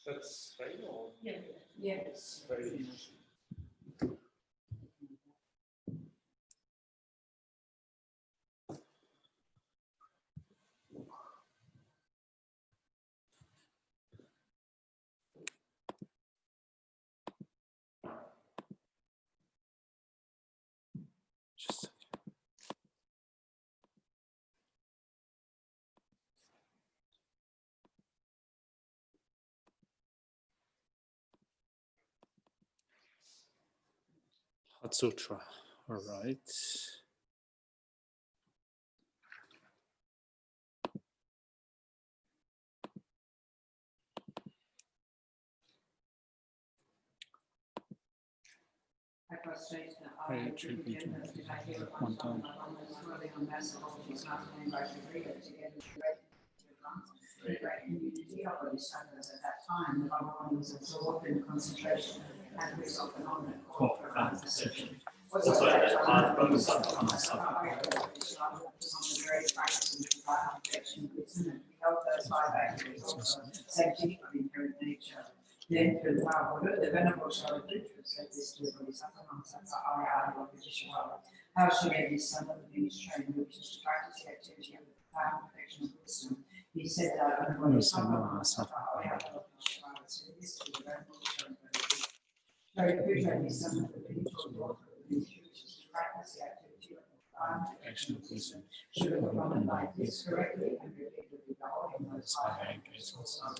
That's right, or? Yeah. Yes. Very Sutra. All right. I attribute one time. At that time, the Bhagavan was absorbed in concentration and was often on the call for conversation. Also, that time, Bodhisattva was on the very practice of divine affection and wisdom, and held those five activities also safety of inherent nature. Then, through the power of Buddha, the Venerable Shalaputra said this to the Bodhisattva, Arya Bodhisattva. How should every son of the beings trained who wishes to practice the activity of the profound perfection of wisdom? He said that when Bodhisattva Arya Bodhisattva said this to the Venerable Shalaputra. Shalaputra and his son of the beings told the author of the beings who wishes to practice the activity of the profound perfection of wisdom should have performed like this correctly and repeatedly the whole in those five activities also.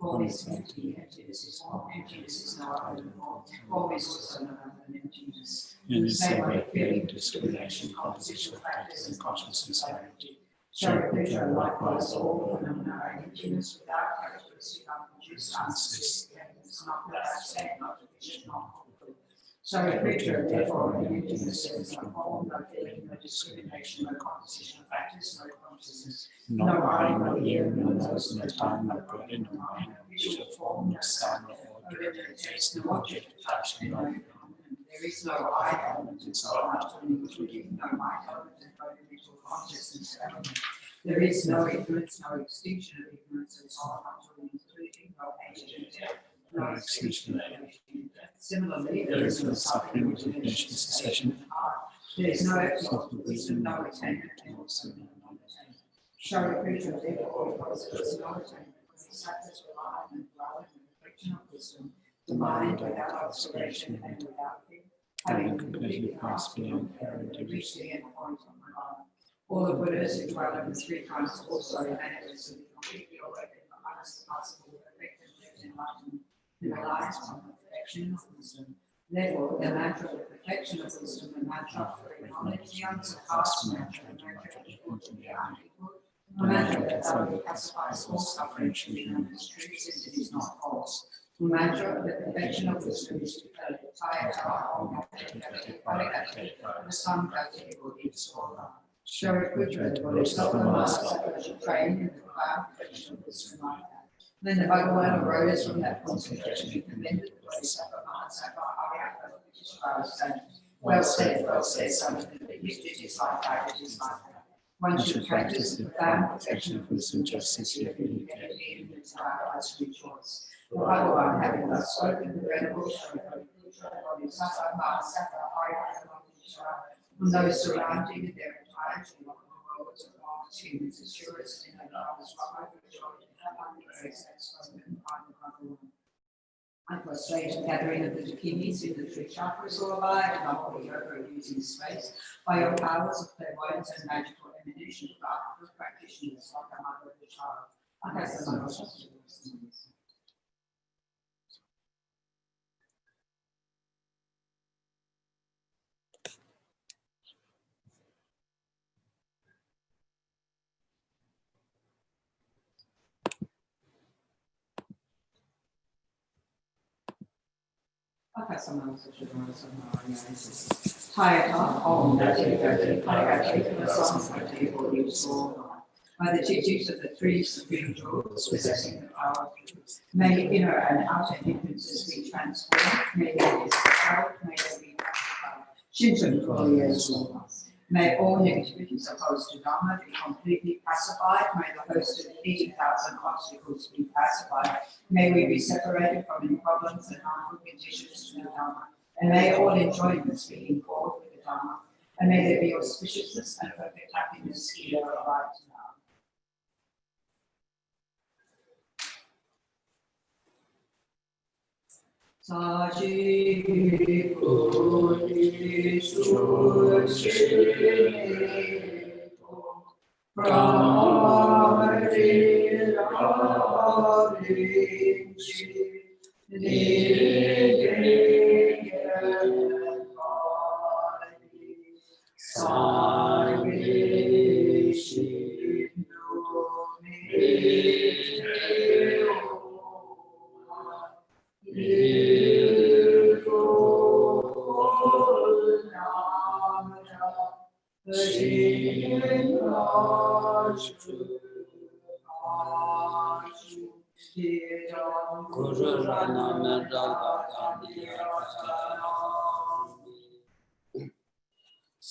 Form is empty, emptiness is form, emptiness is no other than form, form is also no other than emptiness. In the same way, feeling, discrimination, composition, practice, and consciousness are empty. Shalaputra likewise all phenomena are emptiness without characteristic, unproduced, unspeakable, not without saying, not division, not fulfilled. Shalaputra, therefore, in emptiness there is no form, no feeling, no discrimination, no composition, practice, no consciousness. No eye, no ear, no nose, no tongue, no body, no mind, no visual form, no sound, no order, no taste, no object of touch, and no phenomenon. There is no I element and so on, including no mind element and no individual consciousness element. There is no ignorance, no extinction of ignorance and so on, including no agent of death, no extinction of agent of death. Similarly, there is no suffering, origination, cessation of heart. There is no absolute wisdom, no attainment, and also no non-attainment. Shalaputra, therefore, because there is no attainment, Bodhisattvas rely and dwell in the perfection of wisdom, the mind without observation and without fear, having completely passed beyond error and reached the end point of my life. All the Buddhas who dwell in the three kinds also manifestly completely awakened the highest possible perfected enlightenment, who relies on the perfection of wisdom. Therefore, the mantra of the perfection of wisdom, the mantra of free knowledge, the unsurpassed mantra, the mantra of equal to the unequal, the mantra that thoroughly pacifies all suffering should be known as true since it is not false. The mantra of the perfection of wisdom is to tell it, Taya Taha, the sun Gati Bodhi Sora. Shalaputra, the Bodhisattva master, should train in the profound perfection of wisdom like that. Then the Bhagavan arose from that concentration and commended the Bodhisattva Mahasattva Arya Bodhisattva, saying, well said, son of the beast, it is like that, it is like that. One should practice the profound perfection of wisdom just as he indicated in his paradise rejoice. The Bhagavan, having thus spoken, the Venerable Shalaputra, Bodhisattva Mahasattva Arya Bodhisattva, from those surrounding in their entirety of the world of all humans, as sure as in the knowledge of overjoyed and unexpressed spoken by the Bhagavan. Unfrustrated gathering of the dakinis in the three chakras all abide, and the holy yoga of using space by your powers of clairvoyance and magical emanation for practitioners like a mother of the child. By the teachings of the three supreme jewels possessing the power of truth, may inner and outer hindrances be transformed, may they be dispelled, may they be pacified. Tsultrim for may all negativities opposed to Dharma be completely pacified. May the host of 80,000 obstacles be pacified. May we be separated from any problems and harmful conditions to the Dharma. And may all enjoyments be in accord with the Dharma. And may there be auspiciousness and perfect happiness here right now. Saji Kodi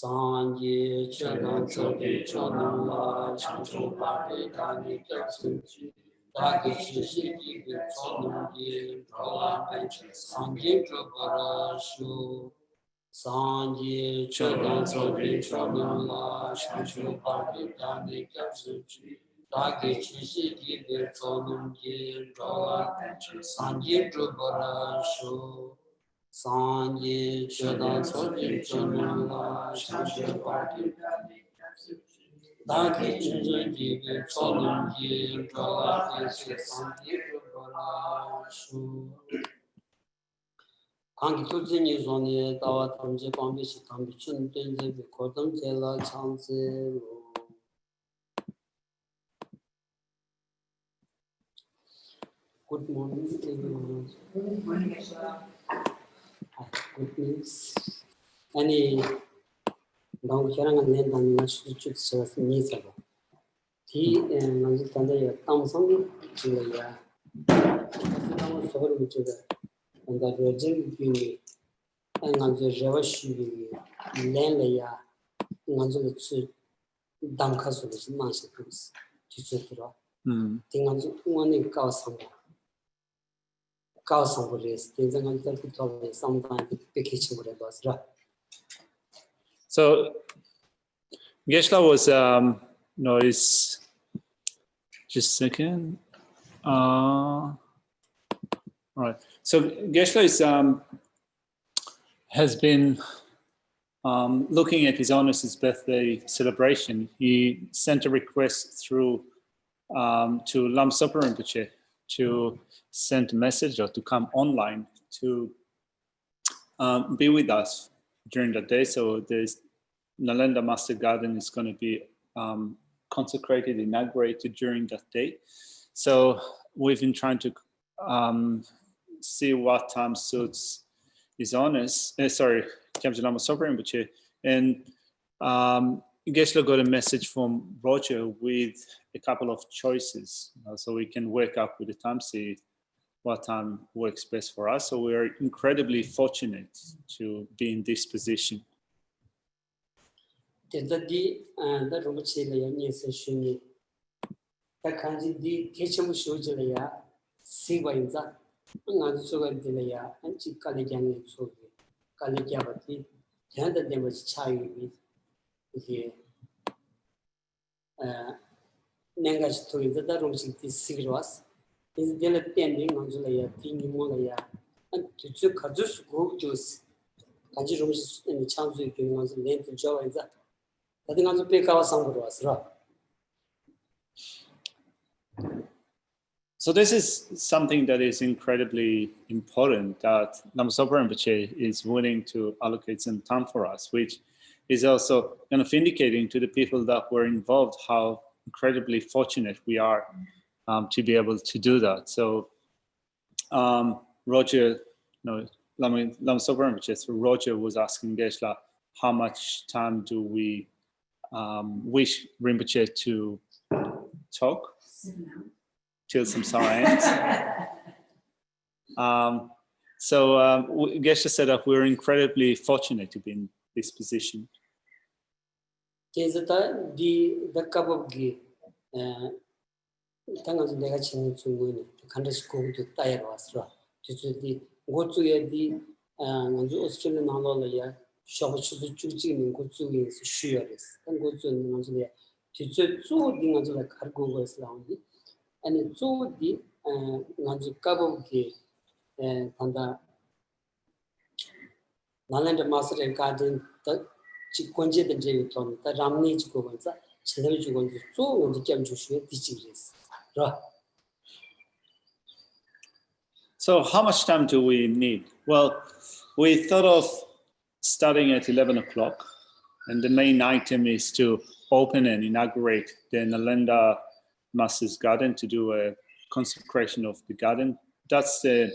Sanje Chanan Chobe Chanan La Chancho Pade Dani Kapsunji Dagi Shishi Sonam Ye Rola Bench Sanje Chobara Shu Sanje Chanan Chobe Chanan La Chancho Pade Dani Kapsunji Dagi Shishi Sonam Ye Rola Bench Sanje Chobara Shu Sanje Chadan Soji Chanan La Chancho Pade Dagi Shishi Sonam Ye Rola Bench Sanje Chobara Shu Kangi Tuzini Zoni Dawa Tamje Kwambishi Tambi Chun Tenze Kodam Jela Chanze Good morning, everyone. Good morning, Geshe. Good news. Any long hearing and then on much to serve needs of tea and Nanjitanda Thompson to the Sovereign to the and the Virgin Beauty and on the Javashi Lenlaya and the Damkas of the Mansakos to Sutra. Thing on one in Kausam. Things on the sometimes the kitchen would have was right. So Geshe was is just a second. All right. So Geshe is has been looking at His Honour's birthday celebration. He sent a request through to Lam Sopa Rinpoche to send a message or to come online to be with us during the day. So there's Nalanda Master Garden is going to be consecrated, inaugurated during that day. So we've been trying to see what time suits His Honours. Khyamsa Lama Sopa Rinpoche, and Geshe got a message from Roger with a couple of choices, so we can work up with the time, see what time works best for us. So we're incredibly fortunate to be in this position. Nenga's to the room 66 was is the pending on Zulaya, Tini Molaya, 안 뒤쪽 가줄 수 고주스 간지 좀 창조 교육원에서 렌트 저와서 다들 가서 배가와 상으로 왔어. So this is something that is incredibly important, that Lama Zopa Rinpoche is willing to allocate some time for us, which is also kind of indicating to the people that were involved how incredibly fortunate we are to be able to do that. So Roger, no, Lama Zopa Rinpoche, so Roger was asking Geshe, how much time do we wish Rinpoche to talk? Till samsara ends. Geshe said that we're incredibly fortunate to be in this position. 계속다 디 dakabog기 당연히 내가 지는 중국인 간다시 고도 따야로 왔어. 뒤쪽이 고쪽에디 먼저 오스트레일리아 나라로야 셔버치도 쭉직는 고쪽에 쉬어야겠어. 고쪽은 먼저 뒤쪽 쪽이 먼저 가르고 거였어. 아니 쪽이 먼저 까보기 단다 나란데 마스터 가든 직권제된 제일 돈 다람니 주고 본사 제대로 주고 쪽 먼저 점 주시에 뒤집으셨어. So how much time do we need? Well, we thought of starting at 11 o'clock, and the main item is to open and inaugurate the Nalanda Master's Garden, to do a consecration of the garden. That's the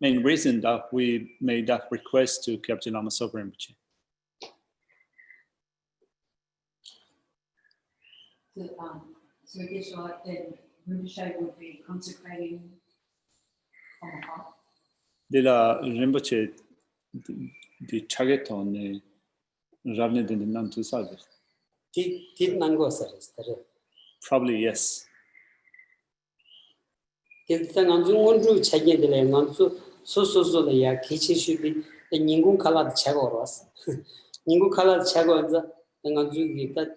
main reason that we made that request to Kyabje Lama Zopa Rinpoche. So I guess like then Rinpoche would be consecrating on the heart. Della Rinpoche di Chageton Ravne de Nantu Sadis. 뒷 난거 살았어. Probably yes. 일단 안중원주 책임들에 안주 소소소야 기체슈비 인공 칼라드 제거로 왔어. 인공 칼라드 제거해서 안중이 딱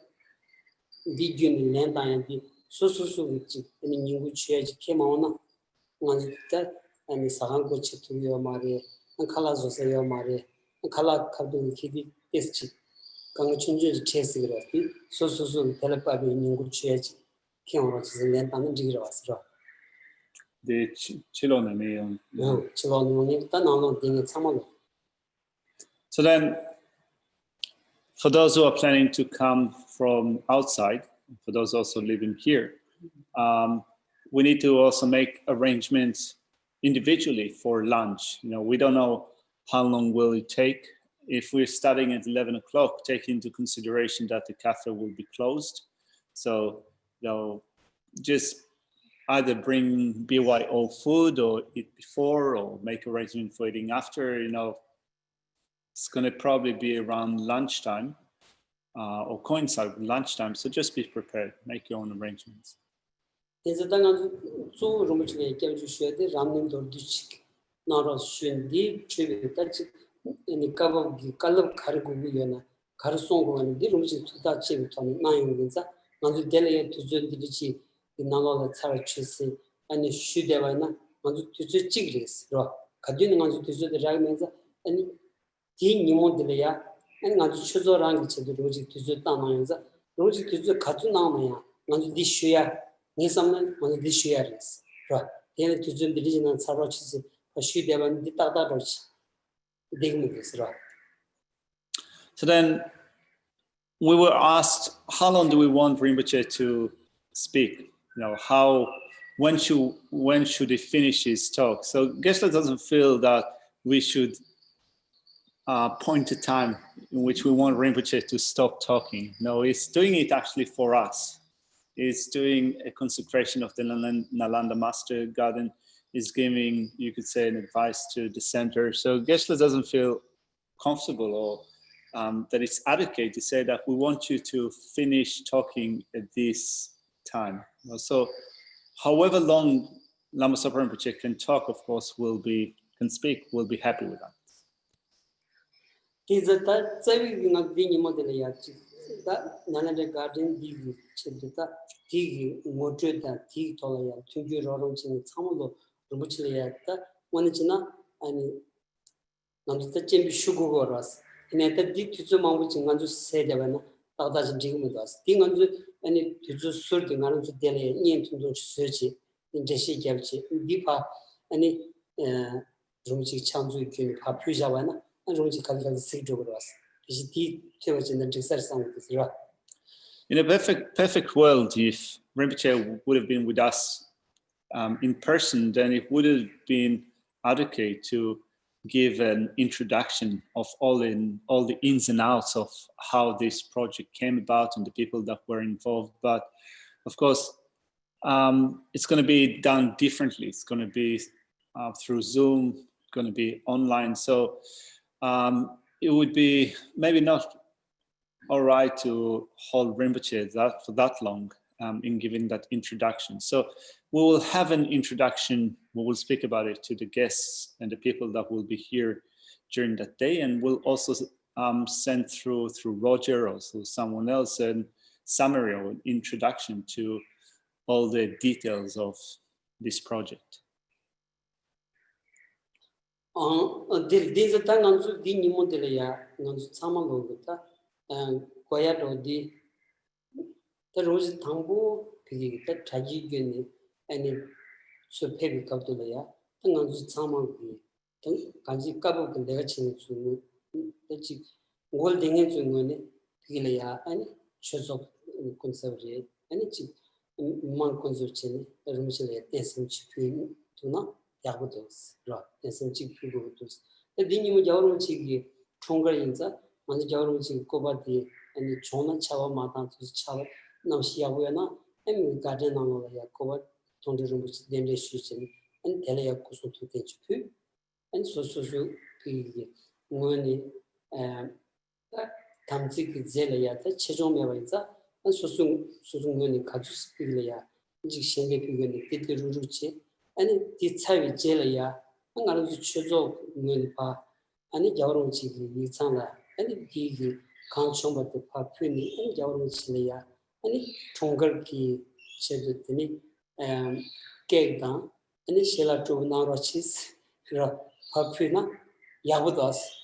비디오는 렌다인디 소소소 있지. 인공 취해지 케마오나 안주다 아니 사한고 치투요 말에 칼라조세요 말에 칼라 카도 기디 테스트 강춘주 체스 그랬지. 소소소 텔레파비 인공 취해지 케마오나 지금 렌다는 지기로 왔어. The Chilone. So then, for those who are planning to come from outside, for those also living here, we need to also make arrangements individually for lunch. You know, we don't know how long will it take. If we're starting at 11 o'clock, take into consideration that the cafe will be closed. So, just either bring BYO food or eat before, or make arrangement for eating after. It's going to probably be around lunchtime or coincide with lunchtime. So just be prepared, make your own arrangements. 나라가 차르치스 아니 슈데바나 먼저 뒤에 찍으랬어. 가디는 먼저 뒤에 라면서 아니 디 니모들이야. 아니 먼저 추조랑 같이 로지 뒤에 따나면서 로지 뒤에 같이 나오면 먼저 디슈야. 니섬은 먼저 디슈야랬어. 얘는 뒤에 들리지는 차르치스 슈데바는 디따다로지. 되겠어. So then we were asked, how long do we want Rinpoche to speak? When should he finish his talk? So Geshe doesn't feel that we should point a time in which we want Rinpoche to stop talking. No, he's doing it actually for us. He's doing a consecration of the Nalanda Master Garden. He's giving, you could say, an advice to the center. So Geshe doesn't feel comfortable or that it's adequate to say that we want you to finish talking at this time. So however long Lama Zopa Rinpoche can talk, of course, we'll be happy with that. 아니 남자 잼비 슈고 걸었어. 근데 디 뒤쪽 마음이 진간주 세대바나 나다지 지금도 왔어. 딩간주 아니 뒤쪽 술도 가는 주 때문에 년통도 쓰지. 이제 시작지. 비파 아니 좀지 창조 있긴 파 표자바나 좀지 가지고 세적으로 왔어. 이제 디 태워지는 직설상 그래서 In a perfect world, if Rinpoche would have been with us in person, then it would have been adequate to give an introduction of all the ins and outs of how this project came about and the people that were involved. But of course, it's going to be done differently. It's going to be through Zoom, going to be online. So it would be maybe not all right to hold Rinpoche for that long in giving that introduction. So we will have an introduction. We will speak about it to the guests and the people that will be here during that day. And we'll also send through Roger or through someone else a summary or introduction to all the details of this project. These are the di nimodeleya nganzu sama gogota koyato di the rose tambo pigi the traji gene and so pebi kapdoleya nganzu sama gi kanji kabo kendega chini chu the gol dingen chungone pigileya and chozo conservative and chi man conservative rumchile tesam chipi tuna 야고도스 라 에센치 피고도스 에디니모 자오르치기 총거인자 먼저 자오르치 고바디 아니 존나 차와 마다 차와 남시야고야나 에미 가데나노야 고바 통데르무치 덴데 시친 엔 텔레야 고소토 테치피 엔 소소소 피 뭐니 담직 제레야다 최종매와이자 엔 소송면이 가주스 피레야 이직 생계 피고니 티티루루치 아니 디차위 제려야 한가로 추조 문파 아니 자오롱치기 이창라 아니 디기 강청부터 파프니 아니 자오롱치려야 아니 총걸기 제도더니 깨다 아니 셀라토 나로치스 그라 파프나 야보다스.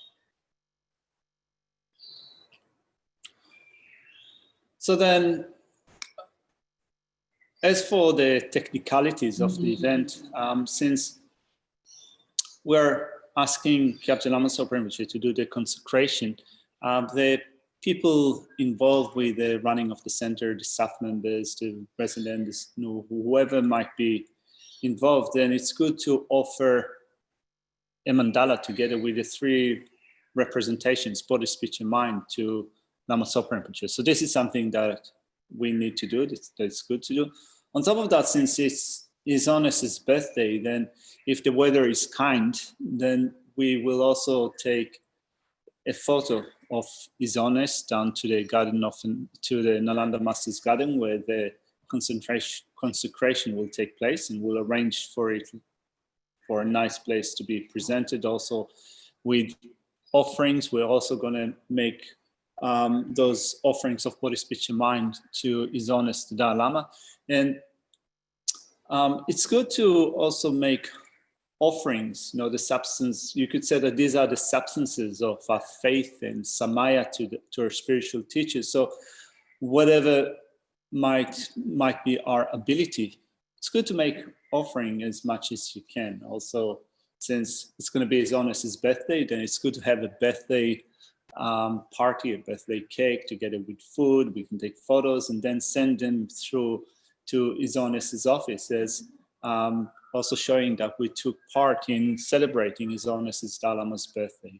So then, as for the technicalities of the event, since we're asking Kyabje Lama Sopa Rinpoche to do the consecration, the people involved with the running of the center, the staff members, the residents, whoever might be involved, then it's good to offer a mandala together with the three representations, body, speech, and mind, to Lama Sopa Rinpoche. So this is something that we need to do, that's good to do. On top of that, since it's His Honour's birthday, then if the weather is kind, then we will also take a photo of His Honour's down to the garden to the Nalanda Master's garden, where the consecration will take place, and we'll arrange for it for a nice place to be presented. Also with offerings, we're also going to make those offerings of body, speech, and mind to His Honour's the Dalai Lama. And it's good to also make offerings, the substance. You could say that these are the substances of our faith and samaya to our spiritual teachers. So whatever might be our ability, it's good to make offering as much as you can. Also, since it's going to be His Honour's birthday, then it's good to have a birthday party, a birthday cake together with food. We can take photos and then send them through to His Honour's office, as also showing that we took part in celebrating His Honour's Dalai Lama's birthday.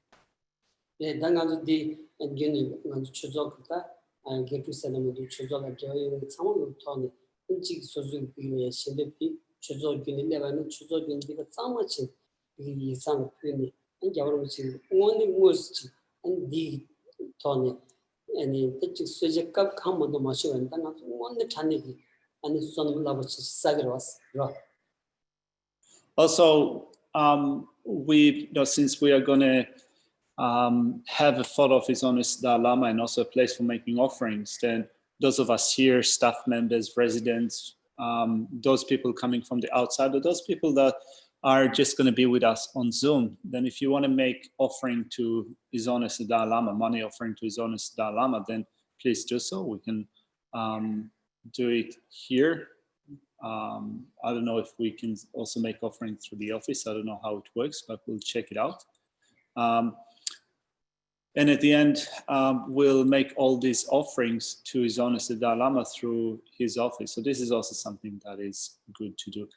예, 당가지디 엔견이 먼저 추적다 게프 사람도 추적을 저희 상황부터는 인식 소중 비밀의 신뢰비 추적이 내가는 추적인 데가 짱마치 이 이상 표현이 안겨버리지 원이 무엇이지 안디 토니 아니 뜻이 수직값 한번도 마셔 한다나 원의 잔액이 아니 손을 나버치 싸기로 왔어. Also, since we are going to have a photo of His Honour's Dalai Lama and also a place for making offerings, then those of us here, staff members, residents, those people coming from the outside, or those people that are just going to be with us on Zoom, then if you want to make offering to His Holiness the Dalai Lama, money offering to His Holiness the Dalai Lama, then please do so. We can do it here. I don't know if we can also make offering through the office. I don't know how it works, but we'll check it out. And at the end, we'll make all these offerings to His Holiness the Dalai Lama through his office. So this is also something that is good to do.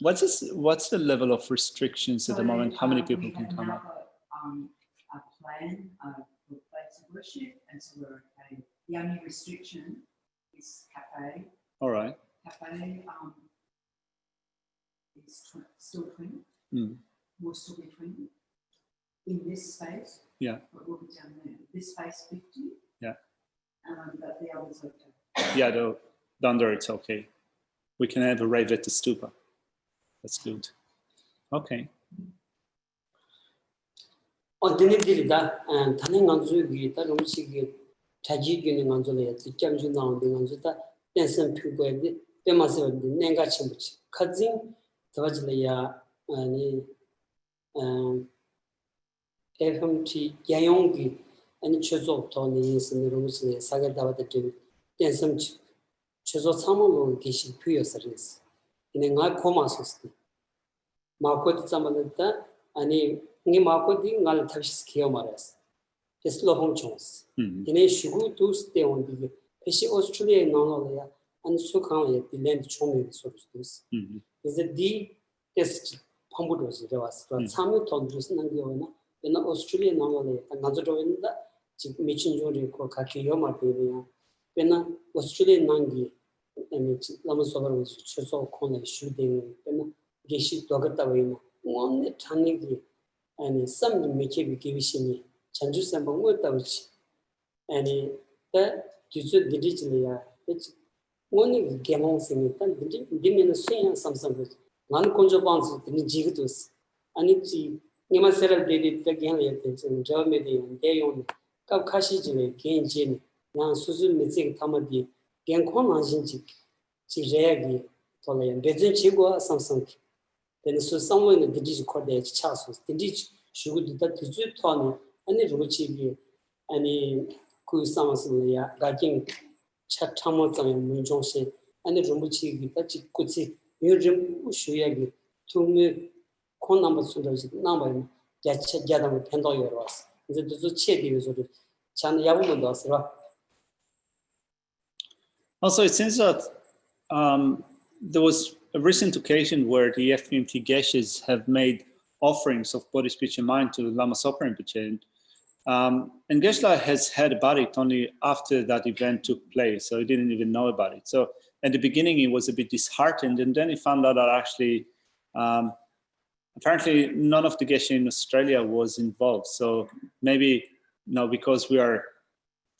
What's the level of restrictions at the moment? How many people can come up? A plan for place of worship, and so we're okay. The only restriction is cafe. All right. Cafe is still 20. Will still be 20 in this space. Yeah. But we'll be down there. This space 50. Yeah. But the others okay. Yeah, down there it's okay. We can have a rave at the stupa. That's good. Okay. 어디니들이다 다른 간주기 다른 음식이 자기기는 간주에 직접 나오는 간주다 댄슨 피고에 때마서 내가 침부치 가진 더가지야 아니 FMT 야용기 아니 최소부터는 있는 음식에 사게다와도 댄슨 최소 3월로 계신 표현서리스 내가 고마웠어 마코도 잠만다 아니 이 마코디 갈 탑시스 키어 말았어 됐어 홍총스 이네 시구 두스 때온디 페시 오스트레일리아 나노야 안 수강에 딜랜드 총이 소스도스 이제 디 테스트 펌부도스 되었어 참여 돈주스 남겨오나 얘는 오스트레일리아 나노에 나저도 있는다 지금 미친 조리 거 같이 요마되냐 얘는 오스트레일리아 난기 아니 남서버로 최소 코네 슈딩 얘는 게시 도갔다 보이나 원내 찬이기 아니 쌈이 메케비 기비시니 전주 쌈방 뭐다 보지 아니 때 뒤주 디디지리아 원내 개몽생이 단 디미는 수행 삼삼 난 콘조 방스 디 지그도스 아니 지 니마세랄 데디 때게하는 텐션 저메디 대용 까 카시지네 개인진 난 수술 메직 타마디 겐콘한신지 지레기 돌아야 베진 치고 삼삼 then so someone in the digital code chasos the digital should that to turn any ruchi any ku samasya gaking chatamo tang munjong se any rumchi that kuchi yujim shuyagi to me kon number sundaji number yacha jadam pendo yoros the to chedi so chan yabundo asra. Also, it seems that there was a recent occasion where the FMT Geshes have made offerings of body, speech, and mind to Lama Zopa Rinpoche. And Geshe has heard about it only after that event took place, so he didn't even know about it. So at the beginning, he was a bit disheartened, and then he found out that actually, apparently, none of the Geshe in Australia was involved. So maybe, because we are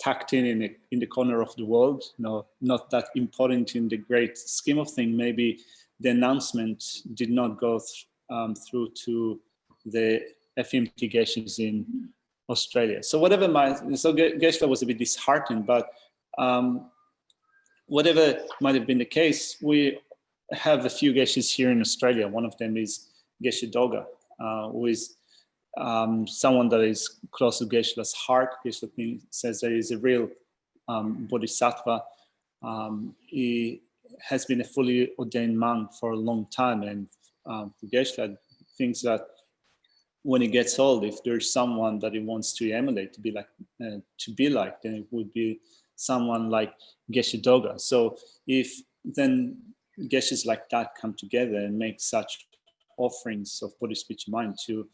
tucked in the corner of the world, not that important in the great scheme of things, maybe the announcement did not go through to the FMT Geshes in Australia. So so Geshe was a bit disheartened, but whatever might have been the case, we have a few Geshes here in Australia. One of them is Geshe Doga, who is someone that is close to Geshe's heart. Geshe says that he's a real Bodhisattva. He has been a fully ordained monk for a long time, and Geshe thinks that when he gets old, if there's someone that he wants to emulate, to be like, then it would be someone like Geshe Doga. So if then Geshes like that come together and make such offerings of body, speech, and mind to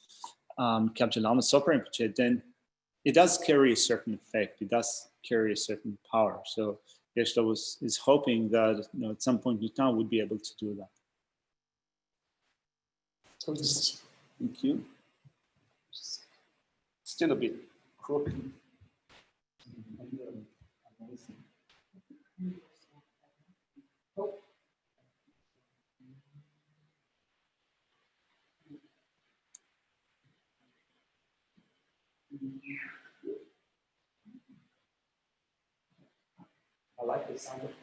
Kapja Lama Zopa Rinpoche, then it does carry a certain effect. It does carry a certain power. So Geshe is hoping that at some point in time we'll be able to do that. Thank you. Still a bit crooked. I like the sound of it.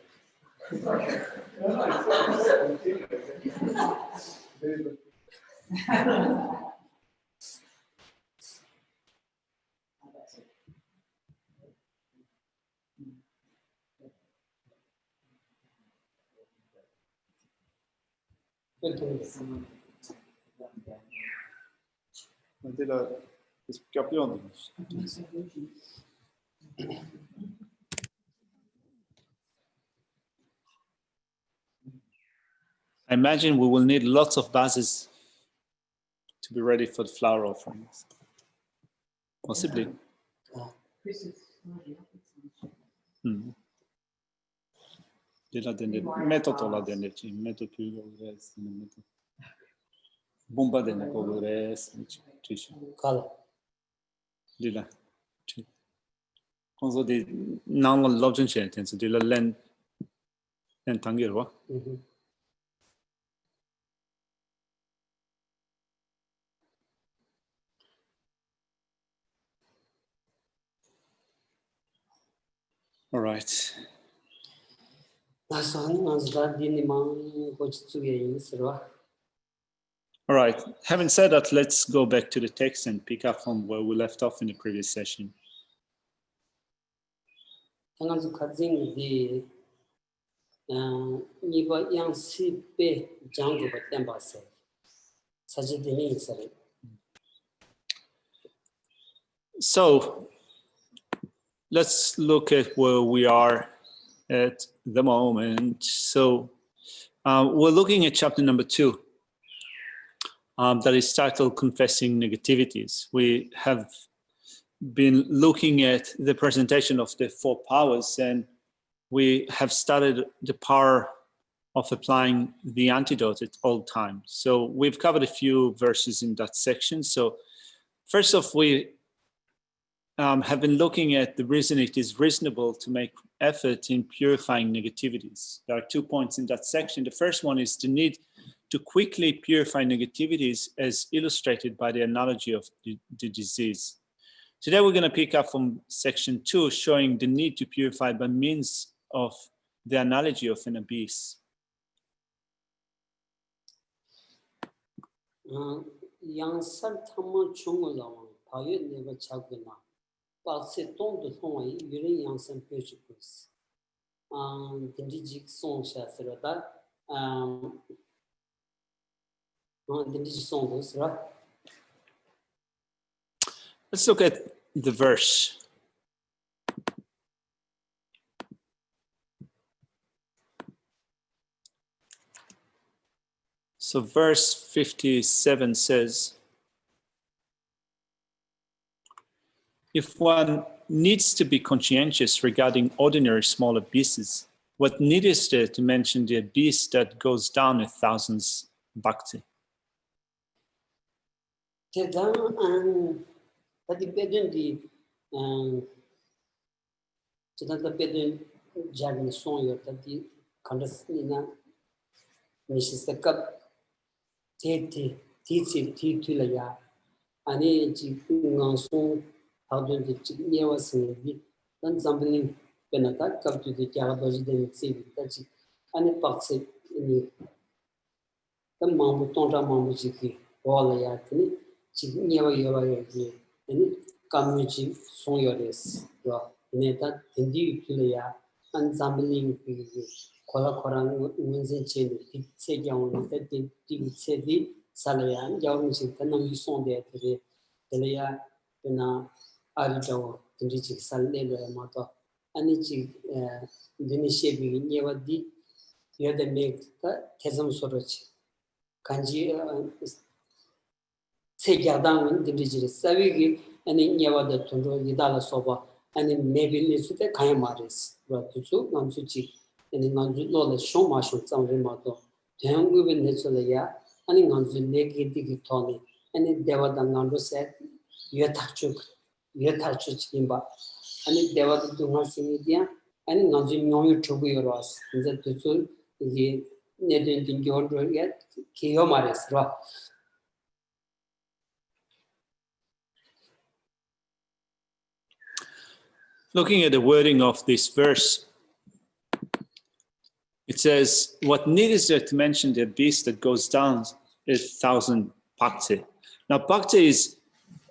이렇게 됐어. Della scapione. I imagine we will need lots of vases to be ready for the flower offerings. Possibly. Della delle metto la delle ci metto più metto bomba delle colore ci Kala. della ci cosa di non la logica c'è senso della len tangero. All right. All right. Having said that, let's go back to the text and pick up from where we left off in the previous session. So let's look at where we are at the moment. So we're looking at chapter number 2. That is titled Confessing Negativities. We have been looking at the presentation of the 4 powers, and we have started the power of applying the antidote at all times. So we've covered a few verses in that section. So first off, we have been looking at the reason it is reasonable to make effort in purifying negativities. There are 2 points in that section. The first one is the need to quickly purify negativities as illustrated by the analogy of the disease. Today we're going to pick up from section 2, showing the need to purify by means of the analogy of an abyss. Let's look at the verse. So verse 57 says, if one needs to be conscientious regarding ordinary small abysses, what need is there to mention the abyss that goes down 1,000 bhakti? Looking at the wording of this verse, it says, what need is there to mention the abyss that goes down 1,000 Bhakti. Now, Bhakti is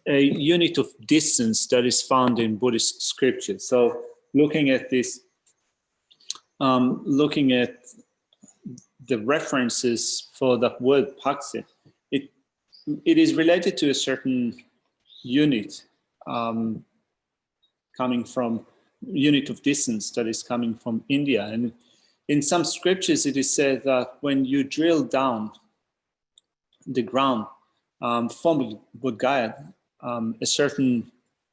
a unit of distance that is found in Buddhist scripture. So looking at this, looking at the references for the word Bhakti, it is related to a certain unit coming from unit of distance that is coming from India. And in some scriptures, it is said that when you drill down the ground from Bodh Gaya, a certain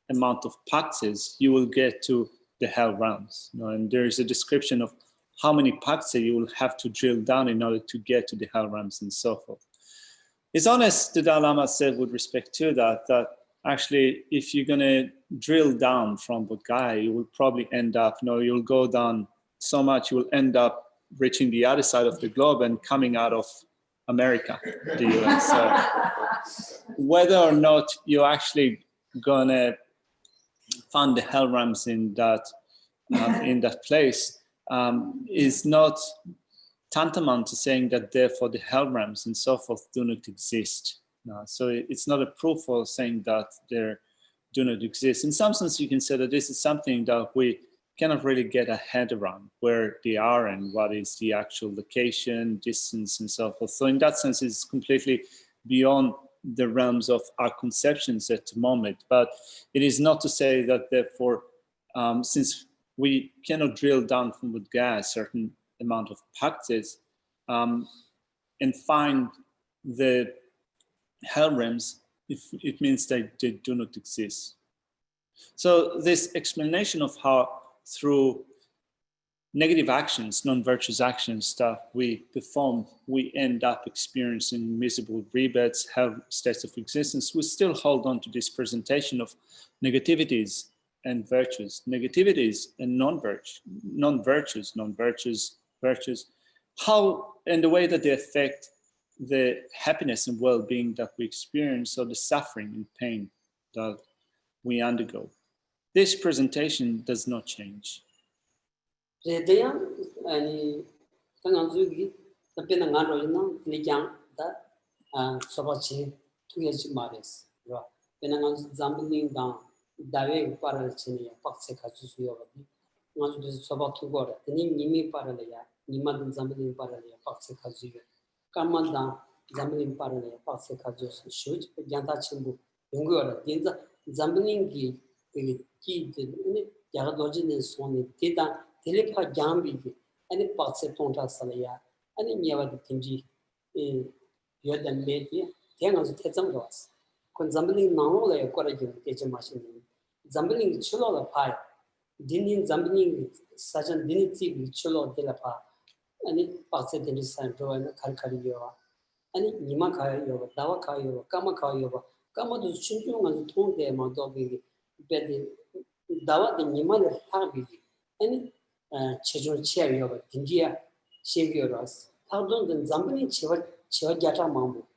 amount of bhaktis, you will get to the hell realms. And there is a description of how many bhaktis you will have to drill down in order to get to the hell realms and so forth. It's honest, the Dalai Lama said with respect to that actually, if you're going to drill down from Bodh Gaya, you will probably end up, you'll go down so much, you will end up reaching the other side of the globe and coming out of America, the US. So whether or not you're actually going to find the hell realms in that place is not tantamount to saying that therefore the hell realms and so forth do not exist. So it's not a proof for saying that they do not exist. In some sense, you can say that this is something that we cannot really get a head around, where they are and what is the actual location, distance, and so forth. So in that sense, it's completely beyond the realms of our conceptions at the moment. But it is not to say that therefore, since we cannot drill down from Bodh Gaya a certain amount of bhaktis and find the hell realms, if it means that they do not exist. So this explanation of how through negative actions, non-virtuous actions that we perform, we end up experiencing miserable rebirths, hell states of existence, we still hold on to this presentation of negativities and virtues, negativities and non-virtues, virtues, how and the way that they affect the happiness and well-being that we experience, or the suffering and pain that we undergo. This presentation does not change. Telepa Jambi, any parts of Tonta Salaya, any Niava the Tinji, you had them made here, Tianos Tetam was. Consambling Nanola, Corrigan, Teja machine. Zambling Chulo pie, Dinin Zambling Sergeant Dinity with Chulo de la Pa, any parts of the Santo and Kalkarioa, any Nimaka Yova, Dawaka Yova, Kamaka Yova, Kamadu Chunjung and Tong de Modobi, Betty Dawa the Niman Harbi, any Chejun Cherry over India, Shavios, Pardon than Zambling Chevajata Mambo,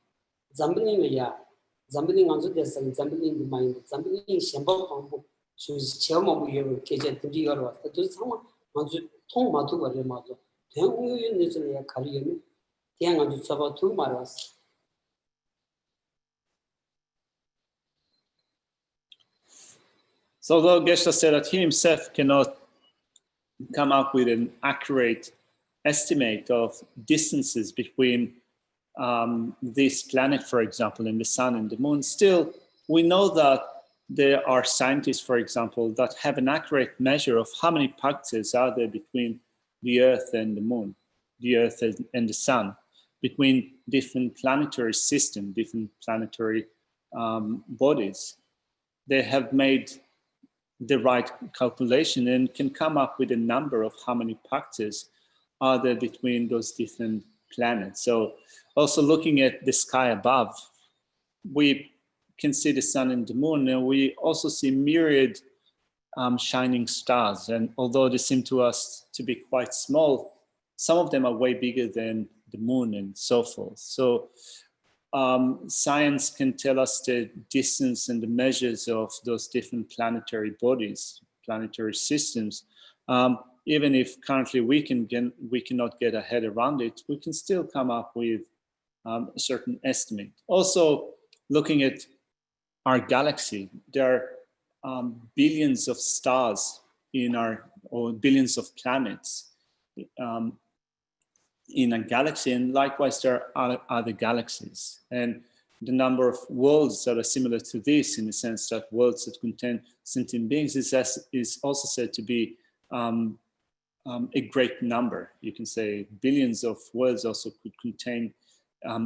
Zambling Ya, Zambling on the desk and Zambling the mind, Zambling Shambo Mambo, she was Chelmo, Kaja Tindia, but to someone on the Tomatu or the mother. Then we usually a career, Tiang on the Saba 2 Maras. So though Geshe said that he himself cannot come up with an accurate estimate of distances between this planet, for example, and the sun and the moon, still we know that there are scientists, for example, that have an accurate measure of how many bhaktis are there between the earth and the moon, the earth and the sun, between different planetary systems, different planetary bodies. They have made the right calculation and can come up with a number of how many bhaktis are there between those different planets. So also looking at the sky above, we can see the sun and the moon, and we also see myriad shining stars. And although they seem to us to be quite small, some of them are way bigger than the moon and so forth. So science can tell us the distance and the measures of those different planetary bodies, planetary systems. Even if currently we cannot get a head around it, we can still come up with a certain estimate. Also, looking at our galaxy, there are billions of stars or billions of planets in a galaxy, and likewise there are other galaxies. And the number of worlds that are similar to this, in the sense that worlds that contain sentient beings, is also said to be a great number. You can say billions of worlds also could contain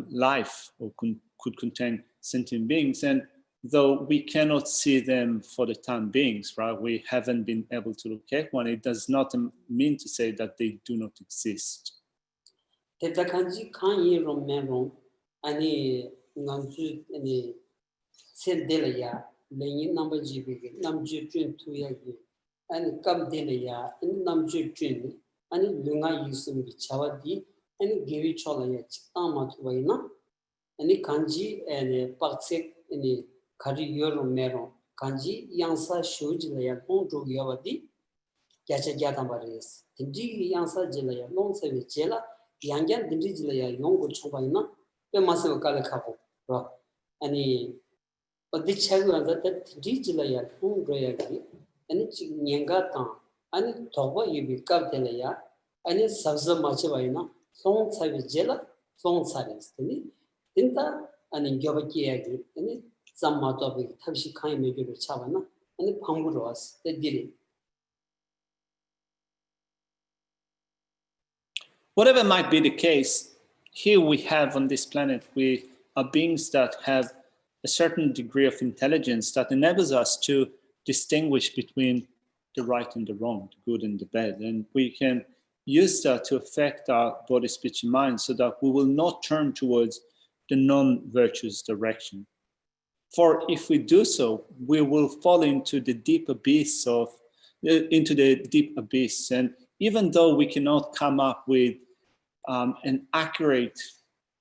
life, or could contain sentient beings. And though we cannot see them for the time being, right? We haven't been able to locate one. It does not mean to say that they do not exist. 대다간지 칸이 롬메롱 아니 남주 아니 센델이야 내니 남버지비 남주 준 투야기 아니 깜델이야 남주 준 아니 룽아 유스미 차와디 아니 게위 촐라야 치타마투바이나 아니 간지 아니 박색 아니 가리 요롬메롱 간지 양사 쇼지라야 봉조 여바디 야자자담바레스 딘지 양사 질라야 롱세비 제라 양견 딘지질이야 용고 초바이나 빼마서 깔라카고 로 아니 어디 차고한다 딘지질이야 홍로야기 아니 냥가타 아니 도바 유비 갑텔이야 아니 sabza 마치바이나 송차비 제라 송차레스니 인타 아니 겨바키야기 아니 잠마토비 탑시 카이 메비로 차바나 아니 방구로 왔어 데디리. Whatever might be the case, here we have on this planet, we are beings that have a certain degree of intelligence that enables us to distinguish between the right and the wrong, the good and the bad. And we can use that to affect our body, speech, and mind, so that we will not turn towards the non-virtuous direction. For if we do so, we will fall into the deep abyss And even though we cannot come up with an accurate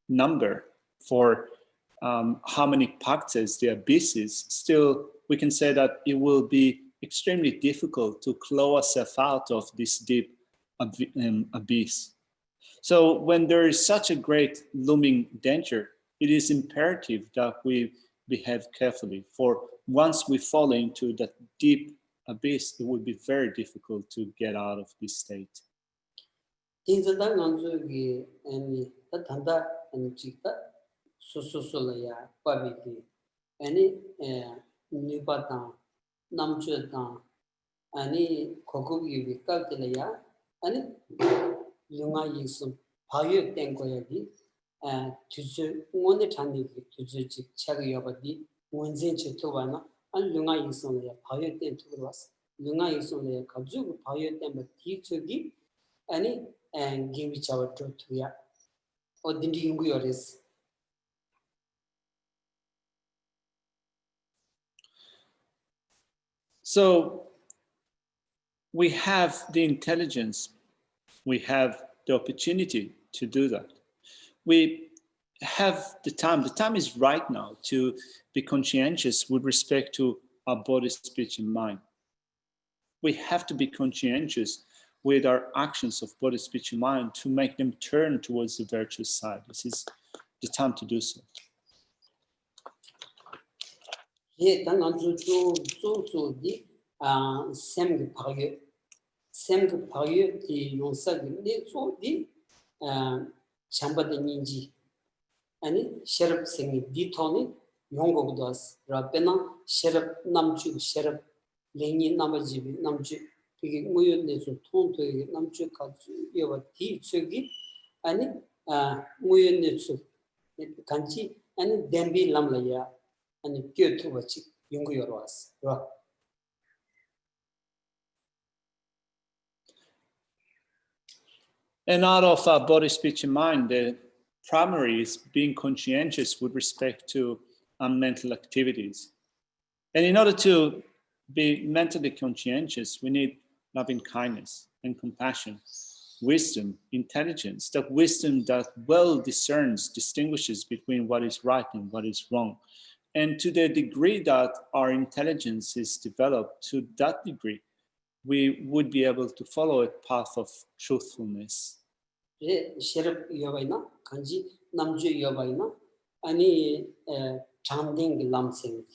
number for how many paktas the abyss is, still we can say that it will be extremely difficult to claw ourselves out of this deep abyss. So when there is such a great looming danger, it is imperative that we behave carefully, for once we fall into that deep abyss, it would be very difficult to get out of this state. 인자다 남주기 아니 단다 아니 직다 소소소라야 빠비기 아니 니바다 남주다 아니 고고기 위까들이야 아니 영화 예수 바위에 된 거야기 주주 원의 잔디기 주주직 차가 여바디 원진 제토바나 아니 영화 예수는 바위에 된 투로 왔어 영화 예수는 가지고 바위에 된 뒤쪽이 아니 and give each other truth ya or dindi yungu yoris. So we have the intelligence, we have the opportunity to do that. We have the time is right now to be conscientious with respect to our body, speech, and mind. We have to be conscientious with our actions of body, speech, and mind to make them turn towards the virtuous side. This is the time to do so. Yeah, then on to the sem pagye the yonsa the so the chamba the ninji and sherp sing the tony yongo does rapena sherp namchu sherp lengi namaji namchu 되게 무연내서 통토에 남쪽 가지 여와 뒤쪽이 아니 무연내서 간지 아니 댐비 람라야 아니 끼어투버치 연구여러 왔어. And out of our body, speech, and mind, the primary is being conscientious with respect to our mental activities. And in order to be mentally conscientious, we need loving kindness and compassion, wisdom, intelligence, that wisdom that well distinguishes between what is right and what is wrong. And to the degree that our intelligence is developed, to that degree, we would be able to follow a path of truthfulness. 셰럽 여바이나 간지 남주 여바이나 아니 참딩 람생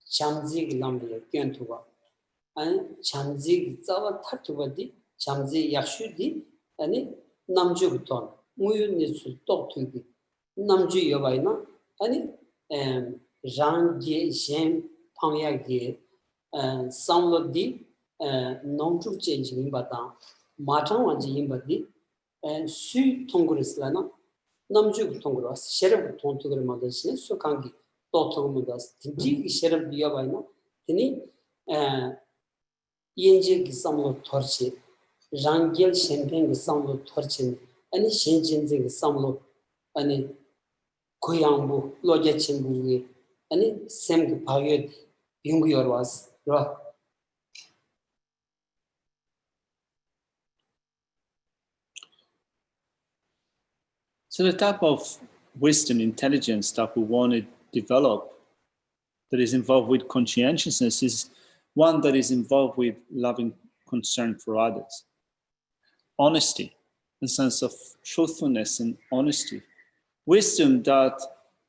참지 람에 견투가 아니 참지 자와 타투바디 참지 약슈디 아니 남주부터 무윤니수 똑투기 남주 여바이나 아니 장제 셴 방야게 상로디 농주 젠징 바다 마창완지 임바디 수 통그레스라나 남주 통그레스 셰르부 통투그레 마다시네 수강기 또토그무다스 딘지 셰르부 비야바이나 드니 인제 기상로 터치 장겔 셴팽 기상로 터치 아니 신진제 기상로 아니 고양부 로제친부기 아니 샘기 바이에 빙구여와스 라 So the type of wisdom, intelligence that we want to develop that is involved with conscientiousness is one that is involved with loving concern for others. Honesty, the sense of truthfulness and honesty. Wisdom that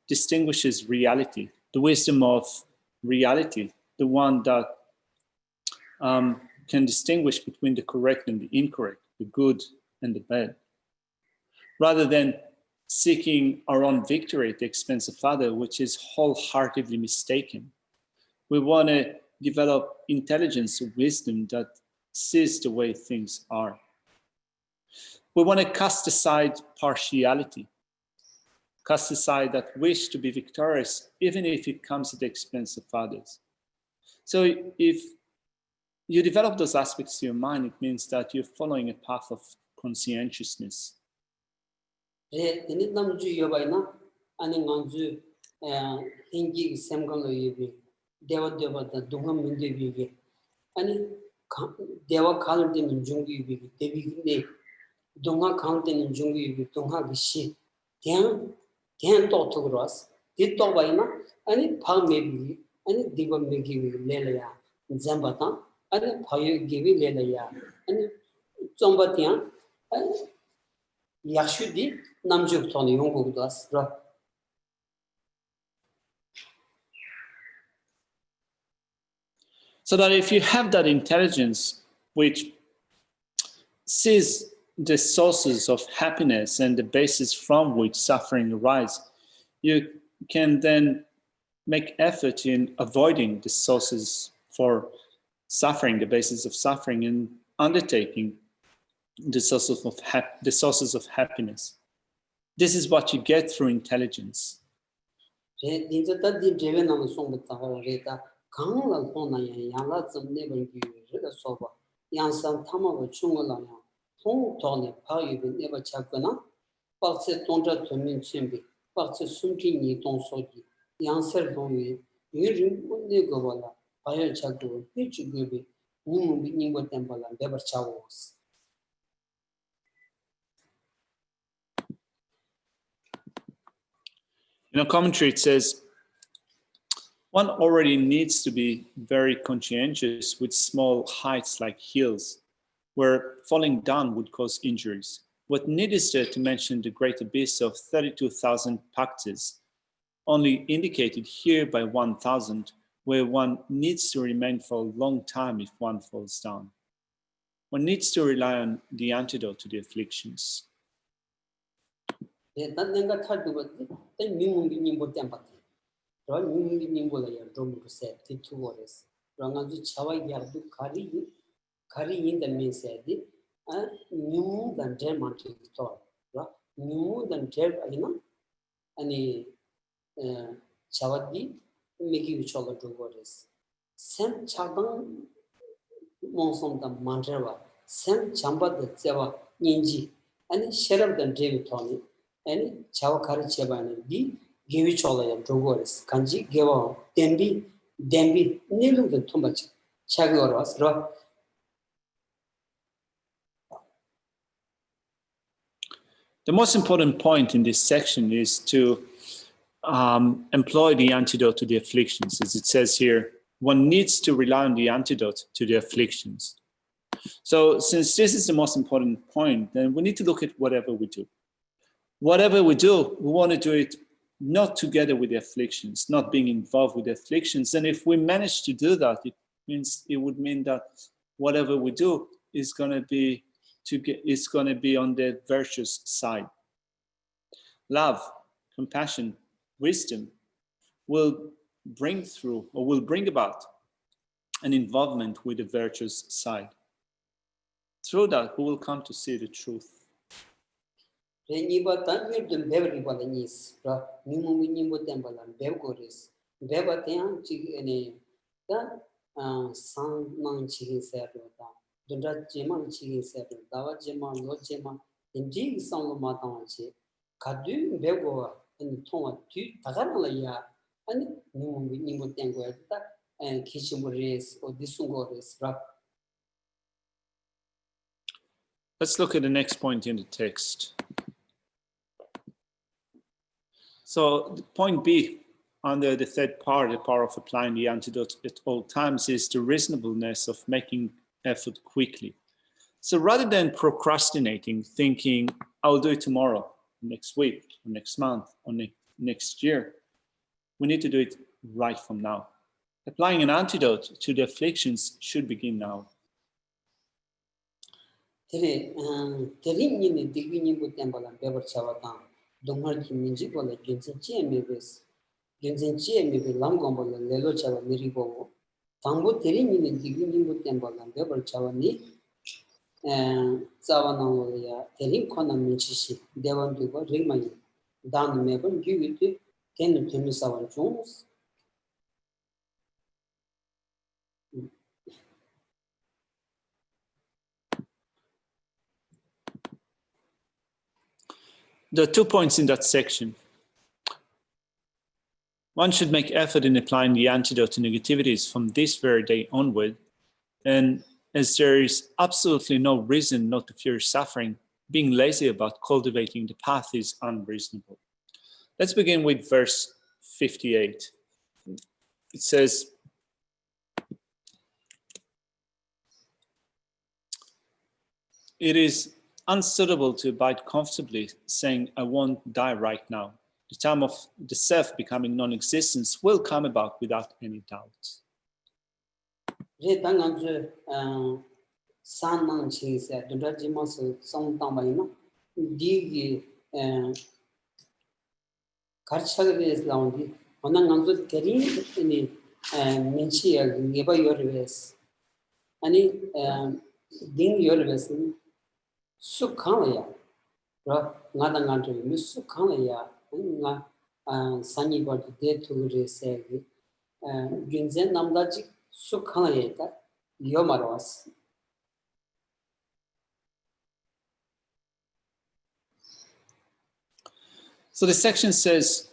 distinguishes reality, the wisdom of reality, the one that can distinguish between the correct and the incorrect, the good and the bad. Rather than seeking our own victory at the expense of others, which is wholeheartedly mistaken. We want to develop intelligence, wisdom that sees the way things are. We want to cast aside partiality, cast aside that wish to be victorious, even if it comes at the expense of others. So if you develop those aspects to your mind, it means that you're following a path of conscientiousness. Ini namju yobaina ani nganju hingi semgalo yobi dewa da dungam minde bibi ani dewa khal den jungi bibi devi ne dunga khal den jungi bibi dunga gishi tian to gros dit to baina ani phal mebi ani diba megi lele ya zambata ani phayo gibi lele ya ani zombatian yakshudi 남주 돈이 용국도 왔어. So that if you have that intelligence which sees the sources of happiness and the basis from which suffering arises, you can then make effort in avoiding the sources for suffering, the basis of suffering, and undertaking the sources of happiness. This is what you get through intelligence. In a commentary, it says, one already needs to be very conscientious with small heights like hills, where falling down would cause injuries. What need is there to mention the great abyss of 32,000 paktas, only indicated here by 1,000, where one needs to remain for a long time if one falls down. One needs to rely on the antidote to the afflictions. And sheriff than David Tony, and Chawakari Chabani, the Givichola Drogores, Kanji, Geva, Dembi, Nilu the Tumbach, Chagoras, Rock. The most important point in this section is to employ the antidote to the afflictions. As it says here, one needs to rely on the antidote to the afflictions. So since this is the most important point, then we need to look at whatever we do. whatever we do, we want to do it not together with the afflictions, not being involved with the afflictions. And if we manage to do that, it would mean that whatever we do is going to be on the virtuous side. Love, compassion, wisdom will bring about an involvement with the virtuous side. Through that, we will come to see the truth. Let's look at the next point in the text. So the point B, under the third part, the power of applying the antidote at all times, is the reasonableness of making effort quickly. So rather than procrastinating, thinking, I'll do it tomorrow, next week, or next month, or next year, we need to do it right from now. Applying an antidote to the afflictions should begin now. There are 2 points in that section. One should make effort in applying the antidote to negativities from this very day onward. And as there is absolutely no reason not to fear suffering, being lazy about cultivating the path is unreasonable. Let's begin with verse 58. It says, it is unsuitable to abide comfortably, saying, I won't die right now. The time of the self becoming non-existence will come about without any doubt. Sukhanaya, Nadangantri, Miss Sukhanaya, Sunny body dead to say, Ginzen Namdaji, Sukhanaya, Yomaros. So the section says,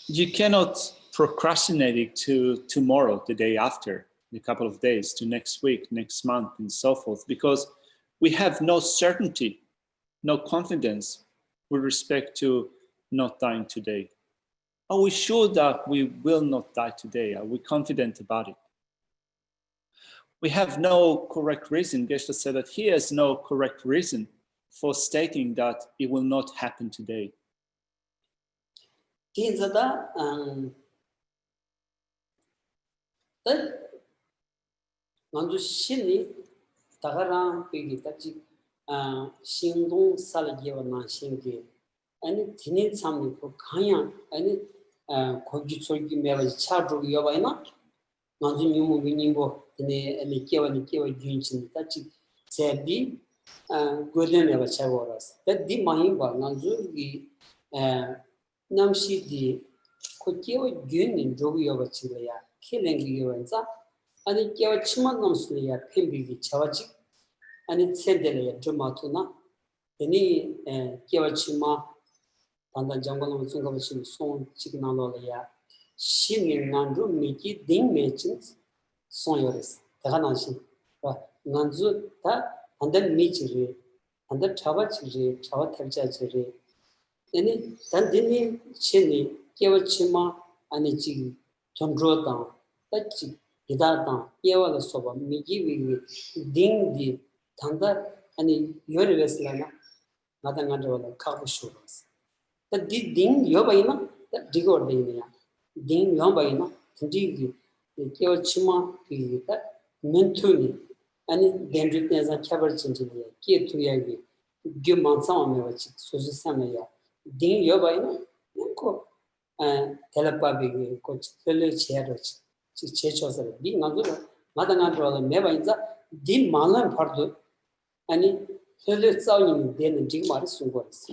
you cannot procrastinate it to tomorrow, the day after, a couple of days, to next week, next month, and so forth, because we have no certainty, no confidence with respect to not dying today. Are we sure that we will not die today? Are we confident about it? We have no correct reason. Geshe said that he has no correct reason for stating that it will not happen today. Tagaram pigi tachi shingdong salgiwa na shingi ani tinin samni ko khaya ani khogi chorgi mewa chadru yoba ina nanzu nyumu binimbo ani kewa gyunchin tachi sebi golden mewa chagoras that di mahimba nanzu gi namshi di ko kewa gyunin jogu yoba chilaya kelengi yoba 아니 깨와 치만 넘스리야 펜비기 차와지 아니 챈데레야 드마투나 데니 깨와 치마 단단 장관을 중간에 손 지기나로야 신인난루 미기 딩메친 손여레스 다가나시 난주 다 단단 미치리 단단 차와치리 차와 텔자치리 데니 단디니 신이 깨와 치마 아니 지 점조다 따지 Idatan, Yewa Soba, Migi, Ding, Tanda, and Universalana, Madanganda, Kabushuras. that the ding yobaina, that digor ding, ding yobaina, dig the chima, that mentuni, and then written as a cabbage engineer, key to yagi, give mansam of Susamaya, ding yobaina, telepathy, coach, village heritage, churches, being another, Madame never in the dim malan pardo, and village sound then Jim Morrison was.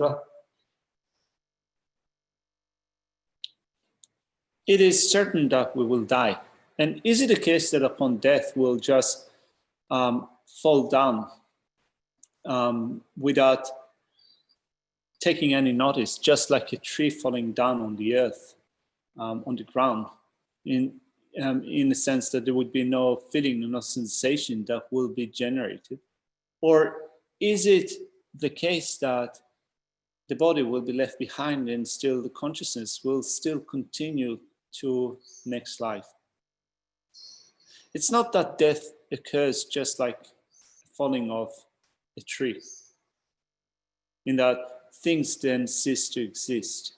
It is certain that we will die. And is it the case that upon death we'll just fall down without taking any notice, just like a tree falling down on the earth, on the ground, in the sense that there would be no feeling, no sensation that will be generated? Or is it the case that the body will be left behind and still the consciousness will still continue to next life? It's not that death occurs just like falling off a tree, in that things then cease to exist.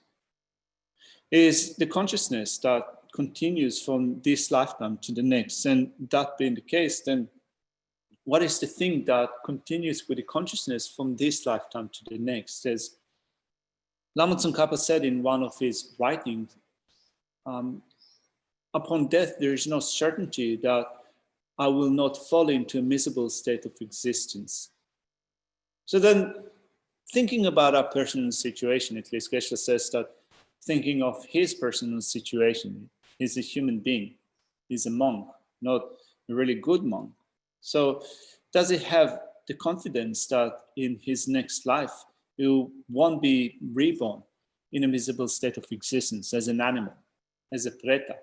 It is the consciousness that continues from this lifetime to the next. And that being the case, then what is the thing that continues with the consciousness from this lifetime to the next? As Lama Tsongkhapa said in one of his writings, upon death, there is no certainty that I will not fall into a miserable state of existence. So then, thinking about our personal situation, at least Geshe says that thinking of his personal situation, he's a human being, he's a monk, not a really good monk. So does he have the confidence that in his next life, he won't be reborn in a miserable state of existence as an animal, as a preta?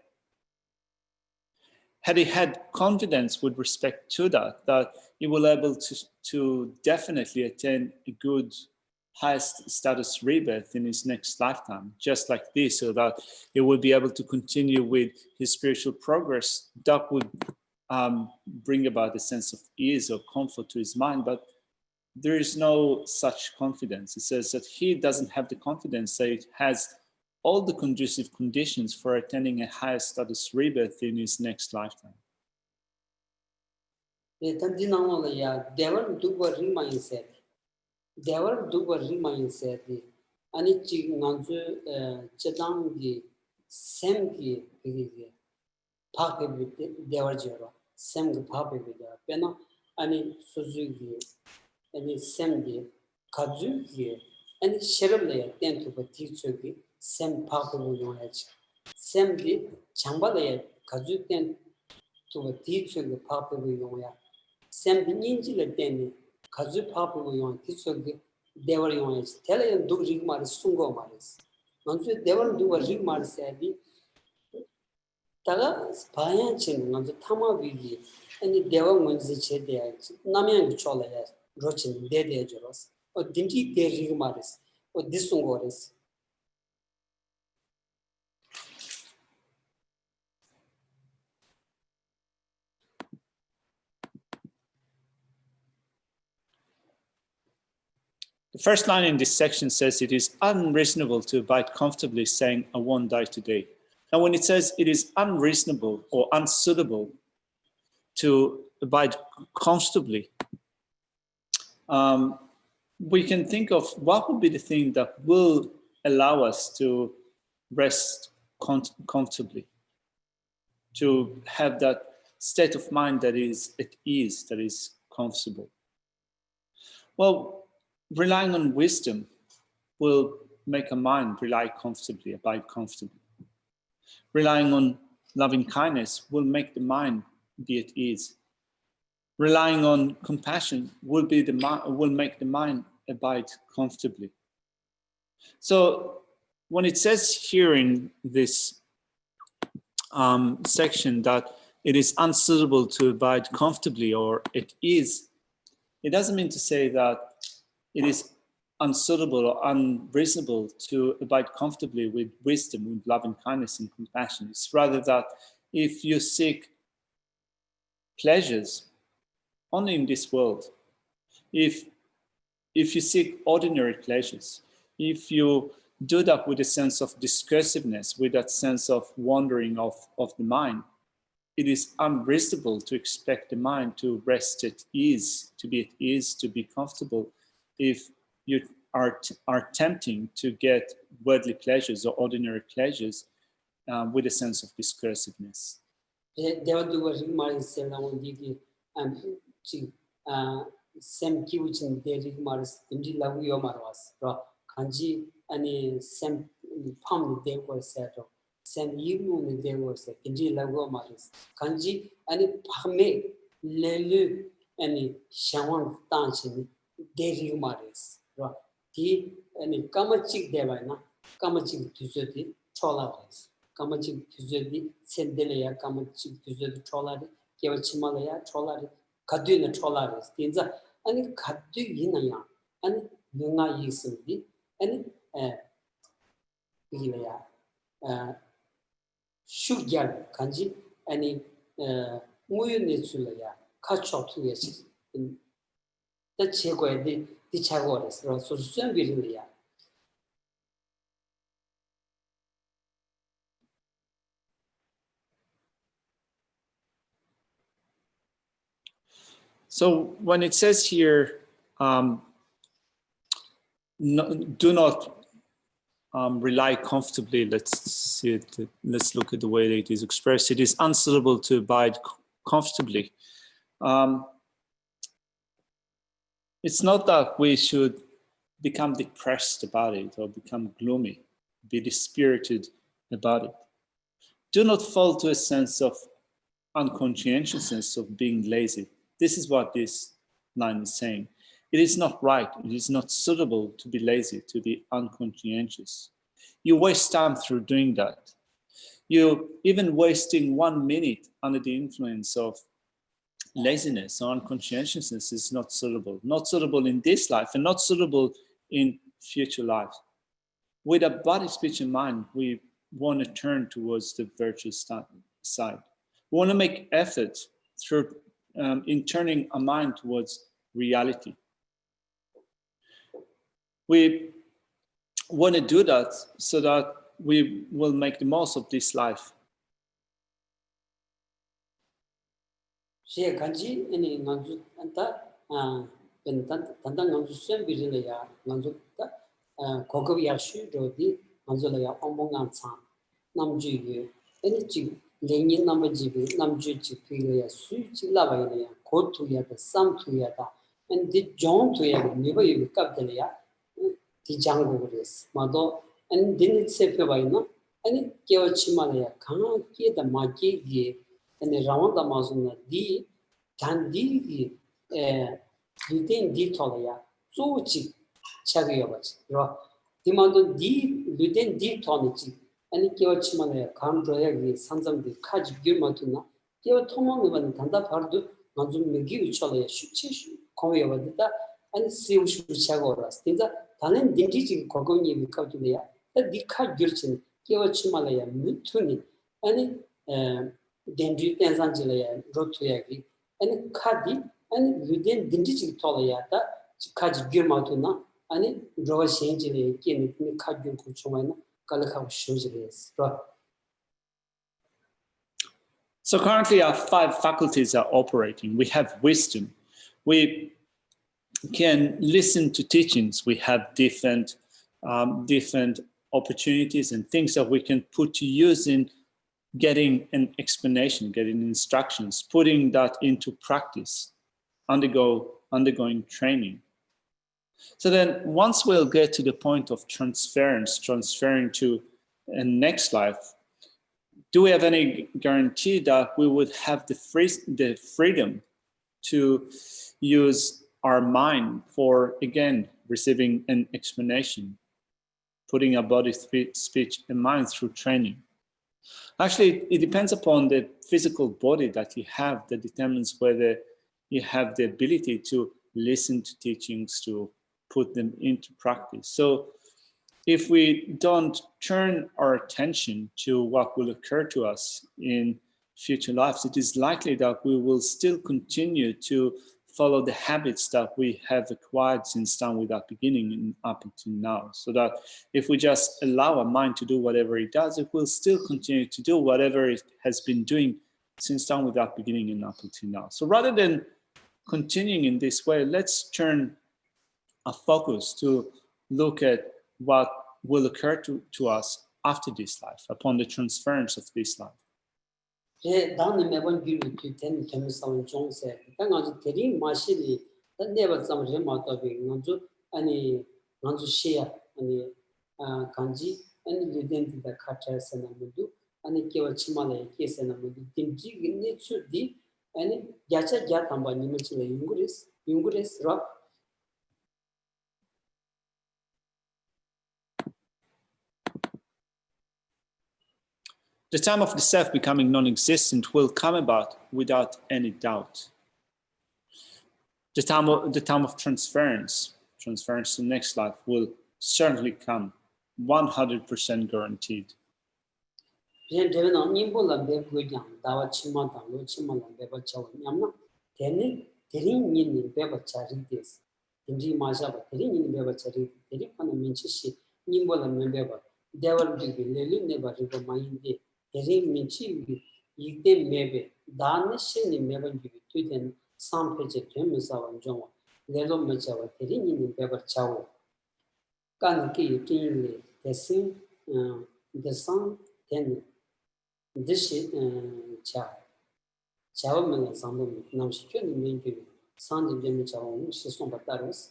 Had he had confidence with respect to that, that he will be able to definitely attain a good highest status rebirth in his next lifetime, just like this, so that he will be able to continue with his spiritual progress, that would bring about a sense of ease or comfort to his mind. But there is no such confidence. It says that he doesn't have the confidence that it has all the conducive conditions for attaining a higher status rebirth in his next lifetime. Devar duba rima said, Anichi Nanzu Chedangi Semki Paki with Devar Jero, Semki Papi with the Pena, Ani Suzuki, Ani Semgi, Kazuki, and Sherable, then to the Tsuki, Sem Paki with your edge. Semdi, Chambale, Kazuki, to the Tsuki Papi with your Sem the Ninja Denny. Kazu Papa yon Tsugi, Devar yon is Tele do Rigmar Sungo Maris. Nanzu Devar do a Rigmar Sadi Taga Spayanchin, Nanzu Tama Vigi, and the Devar Munziche de Namian Chola, Rochin, De Jeros, or Dinti de Rigmaris, or Disungoris. The first line in this section says it is unreasonable to abide comfortably saying, I won't die today. Now, when it says it is unreasonable or unsuitable to abide comfortably, we can think of what would be the thing that will allow us to rest comfortably, to have that state of mind that is at ease, that is comfortable. Well, relying on wisdom will make a mind rely comfortably, abide comfortably. Relying on loving kindness will make the mind be at ease. Relying on compassion will make the mind abide comfortably. So when it says here in this section that it is unsuitable to abide comfortably or at ease, it doesn't mean to say that it is unsuitable or unreasonable to abide comfortably with wisdom, with loving kindness and compassion. It's rather that if you seek pleasures only in this world, if you seek ordinary pleasures, if you do that with a sense of discursiveness, with that sense of wandering of the mind, it is unreasonable to expect the mind to rest at ease, to be at ease, to be comfortable, if you are tempting to get worldly pleasures or ordinary pleasures with a sense of discursiveness. Sem kiwichin deri maris imji lagu yo marwas ro kanji ani sem pam de ko seto sem yimu ne de ko se imji lagu maris kanji ani phame lelu ani shawang tanchin deri maris ro ti ani kamachik de na kamachik tuzoti chola res kamachik tuzoti sendele ya kamachik tuzoti chola de kewachimala ya chola de kaduna chola res tinza 아니 갑자기 이나야 아니 누가 있으니 아니 이래야 슈결 간지 아니 무연의 줄이야 카초트에서 다 제거에 디차고에서 소수선 비리야. So when it says here, do not rely comfortably, let's see it, let's look at the way that it is expressed. It is unsuitable to abide comfortably. It's not that we should become depressed about it or become gloomy, be dispirited about it. Do not fall to a sense of unconscientiousness of being lazy. This is what this line is saying. It is not right. It is not suitable to be lazy, to be unconscientious. You waste time through doing that. You even wasting 1 minute under the influence of laziness or unconscientiousness is not suitable. Not suitable in this life and not suitable in future life. With a body, speech, and mind, we want to turn towards the virtuous side. We want to make effort through in turning our mind towards reality. We want to do that so that we will make the most of this life. She kanji any nanju anta tanda nanju sem birilaya nanju ta kogo yashu rodi nanju la ya ombong ansa namju ye any chi lenyin namji bi namju chi pile ya su chi la ba ya ko tu ya da sam tu ya da and the jon tu ya ni ba yu kap de ya di jango res mado and din it se pe ba na ani kyo chi ma ya kha ki da ma ki ge and round the mazuna di 단디 루틴 디토야 소치 차게요 같이 로 디만도 디 루틴 디토니치 아니 끼워치만에 감도야기 산점디 카지 길마투나 끼워 토모는 단다 바르도 먼저 메기 위쳐야 슈치 거여버다 아니 시우슈 차고라스 진짜 다른 딘디지 거거니 미카도야 디카 길친 끼워치만에 무투니 아니 덴디 텐산지레야 로투야기 아니 카디 아니 within 딘디지 토라야다 카지 gir마도나 아니 로신지레 끼니 카디 고초마이나 칼카고 쇼지레스 So currently our 5 faculties are operating. We have wisdom. We can listen to teachings. We have different opportunities and things that we can put to use in getting an explanation, getting instructions, putting that into practice, undergoing training. So then once we'll get to the point of transferring to a next life, do we have any guarantee that we would have the freedom to use our mind for, again, receiving an explanation, putting our body, speech, and mind through training? Actually, it depends upon the physical body that you have that determines whether you have the ability to listen to teachings, to put them into practice. So if we don't turn our attention to what will occur to us in future lives, it is likely that we will still continue to follow the habits that we have acquired since time without beginning and up until now. So that if we just allow our mind to do whatever it does, it will still continue to do whatever it has been doing since time without beginning and up until now. So rather than continuing in this way, let's turn our focus to look at what will occur to us after this life, upon the transference of this life. 다음에 매번 비를 된 점에서 종세 당아주 대리 마시리 내가 좀 레마다비 먼저 아니 먼저 시야 아니 간지 아니 리덴티다 카차스나 모두 아니 केवल 치마에 계세나 모두 팀지 근데 추디 아니 야차 야탐바 니마치레 융구레스 라 The time of the self becoming non-existent will come about without any doubt. The time of transference to the next life will certainly come, 100% guaranteed. Eri minchi yigde mebe dane sheni meben gibi tüden sampece temisavan jonga lelo mechawa teri nini beber chawo kan ki yutinle desin desan ten dishi chawo mena sambo namshi kyoni mengi sandi demi chawo shison bataros.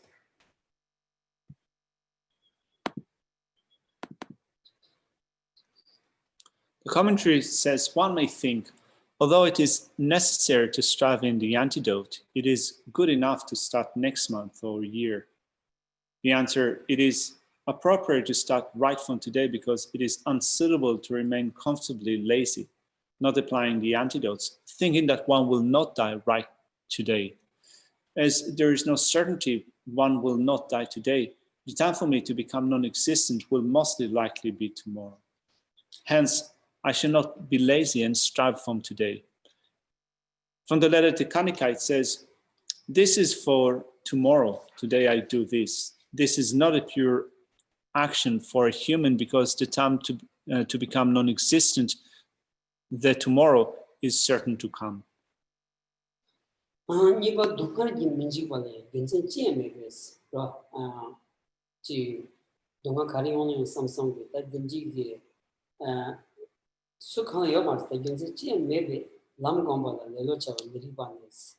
The commentary says one may think, although it is necessary to strive in the antidote, it is good enough to start next month or year. The answer, it is appropriate to start right from today because it is unsuitable to remain comfortably lazy, not applying the antidotes, thinking that one will not die right today. As there is no certainty one will not die today, the time for me to become non-existent will mostly likely be tomorrow. Hence, I shall not be lazy and strive from today. From the letter to Kanika, it says, this is for tomorrow. Today I do this. This is not a pure action for a human because the time to become non-existent, the tomorrow is certain to come. Sukhan yomars the Genzi maybe Lam Gombala, Lelocha, Liribanes,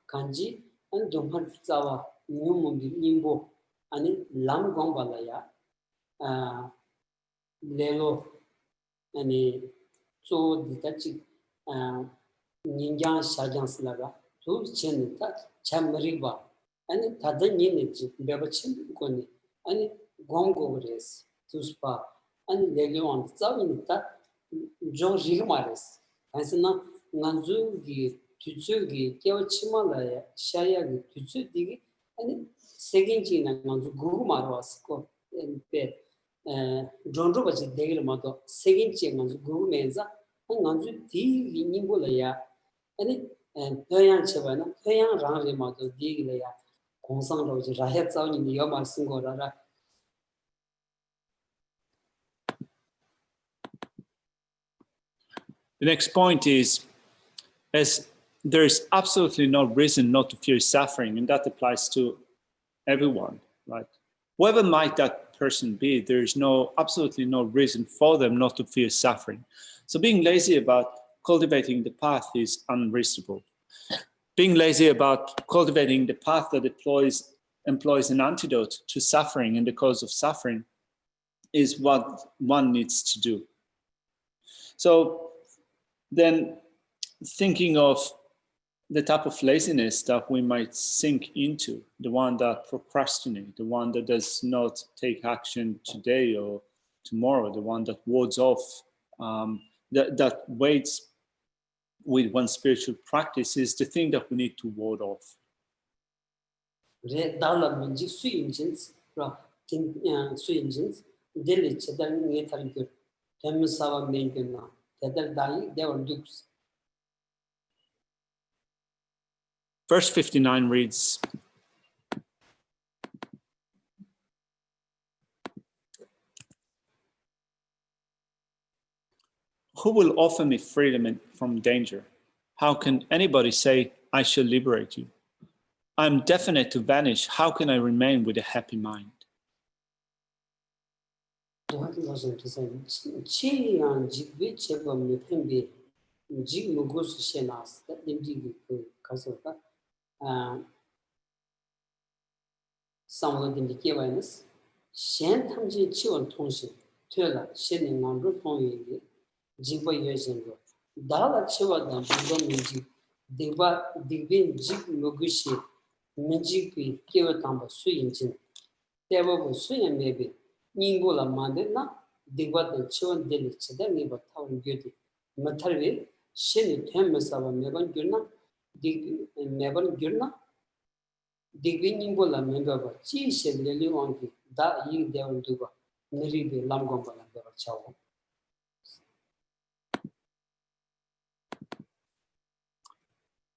Kanji, and Jumhan Zawa, Numumbi, Nimbo, and Lam Gombalaya, Lelo, and so the Ninjan Shajan Slaga, two Chenita, Chamariba, and Tadan Yinit, Babachin Koni, and Gongo race, to spa, and Lelion Zawinita. John Rigmares, as na Nanzugi, Tutsugi, Kiawachimala, Shaya, Tutsudi, and Segin and Nanzu Gurumaros, and bed. John Roberts, Daily Moto, Segin and Guru Menza, and Nanzu Di Nimbulaya, and Payan Chavana, Payan Ramato, Digilaya, Consang Roger, Rahet Sound in the Yomar Singora. The next point is, as there is absolutely no reason not to fear suffering, and that applies to everyone, right? Whoever might that person be, there is absolutely no reason for them not to fear suffering. So being lazy about cultivating the path is unreasonable. Being lazy about cultivating the path that employs an antidote to suffering and the cause of suffering is what one needs to do. So then thinking of the type of laziness that we might sink into, the one that procrastinates, the one that does not take action today or tomorrow, the one that wards off, that waits with one's spiritual practice is the thing that we need to ward off. Verse 59 reads, "Who will offer me freedom from danger? How can anybody say, I shall liberate you? I am definite to vanish. How can I remain with a happy mind?"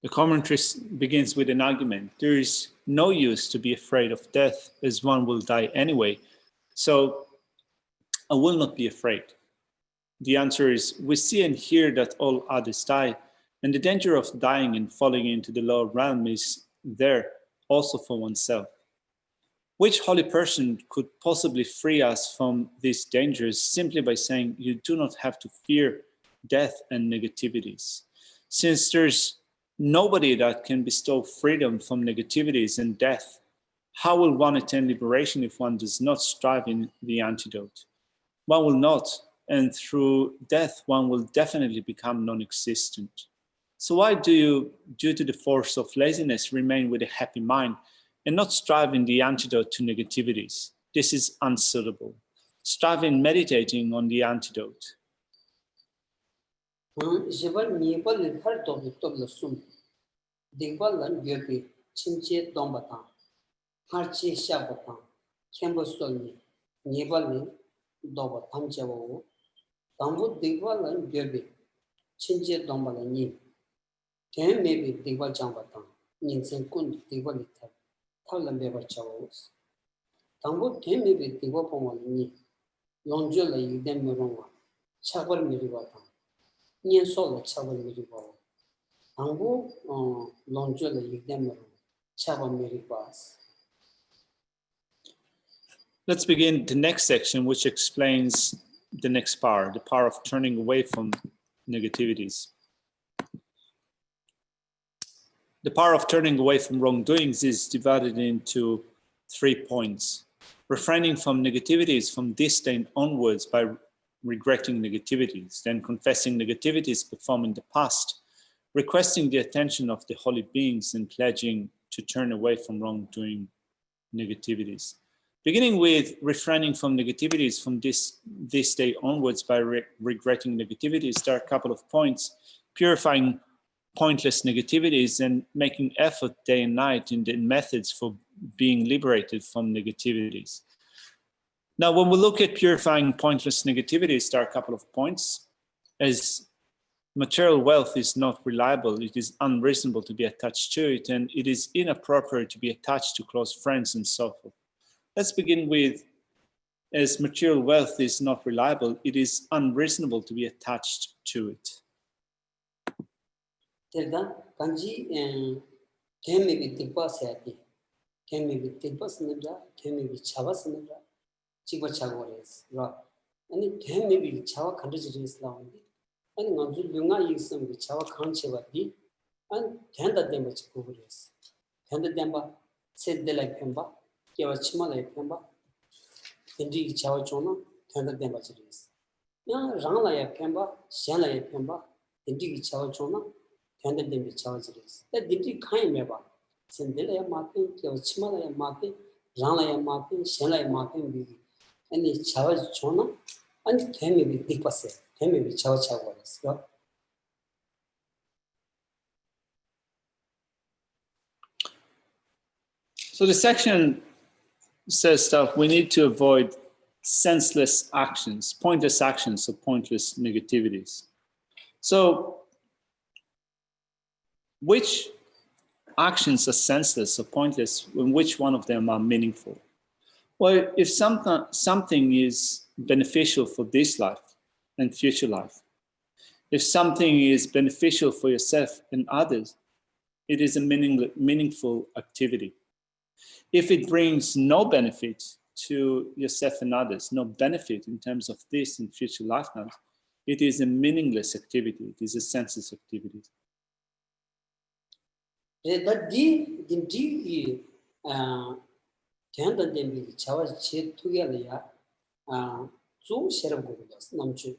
The commentary begins with an argument. There is no use to be afraid of death, as one will die anyway, so I will not be afraid. The answer is, we see and hear that all others die, and the danger of dying and falling into the lower realm is there also for oneself. Which holy person could possibly free us from these dangers simply by saying you do not have to fear death and negativities? Since there's nobody that can bestow freedom from negativities and death, how will one attain liberation if one does not strive in the antidote? One will not, and through death, one will definitely become non-existent. So why do you, due to the force of laziness, remain with a happy mind and not strive in the antidote to negativities? This is unsuitable. Strive in meditating on the antidote. Let's begin the next section, which explains the next power, the power of turning away from negativities. The power of turning away from wrongdoings is divided into 3 points. Refraining from negativities from this day onwards by regretting negativities, then confessing negativities performed in the past, requesting the attention of the holy beings, and pledging to turn away from wrongdoing negativities. Beginning with refraining from negativities from this day onwards by regretting negativities, there are a couple of points. Purifying pointless negativities and making effort day and night in the methods for being liberated from negativities. Now, when we look at purifying pointless negativities, there are a couple of points. As material wealth is not reliable, it is unreasonable to be attached to it, and it is inappropriate to be attached to close friends and so forth. Let's begin with, as material wealth is not reliable, it is unreasonable to be attached to it. So the section says that we need to avoid senseless actions, pointless actions, or pointless negativities. So which actions are senseless or pointless, and which one of them are meaningful? Well, if something is beneficial for this life and future life, if something is beneficial for yourself and others, it is a meaningful activity. If it brings no benefit to yourself and others, no benefit in terms of this and future lifetimes, it is a meaningless activity. It is a senseless activity. That the Tenda Dembi, Chawas Chet together, Zoom Sherab Gudas, Namju,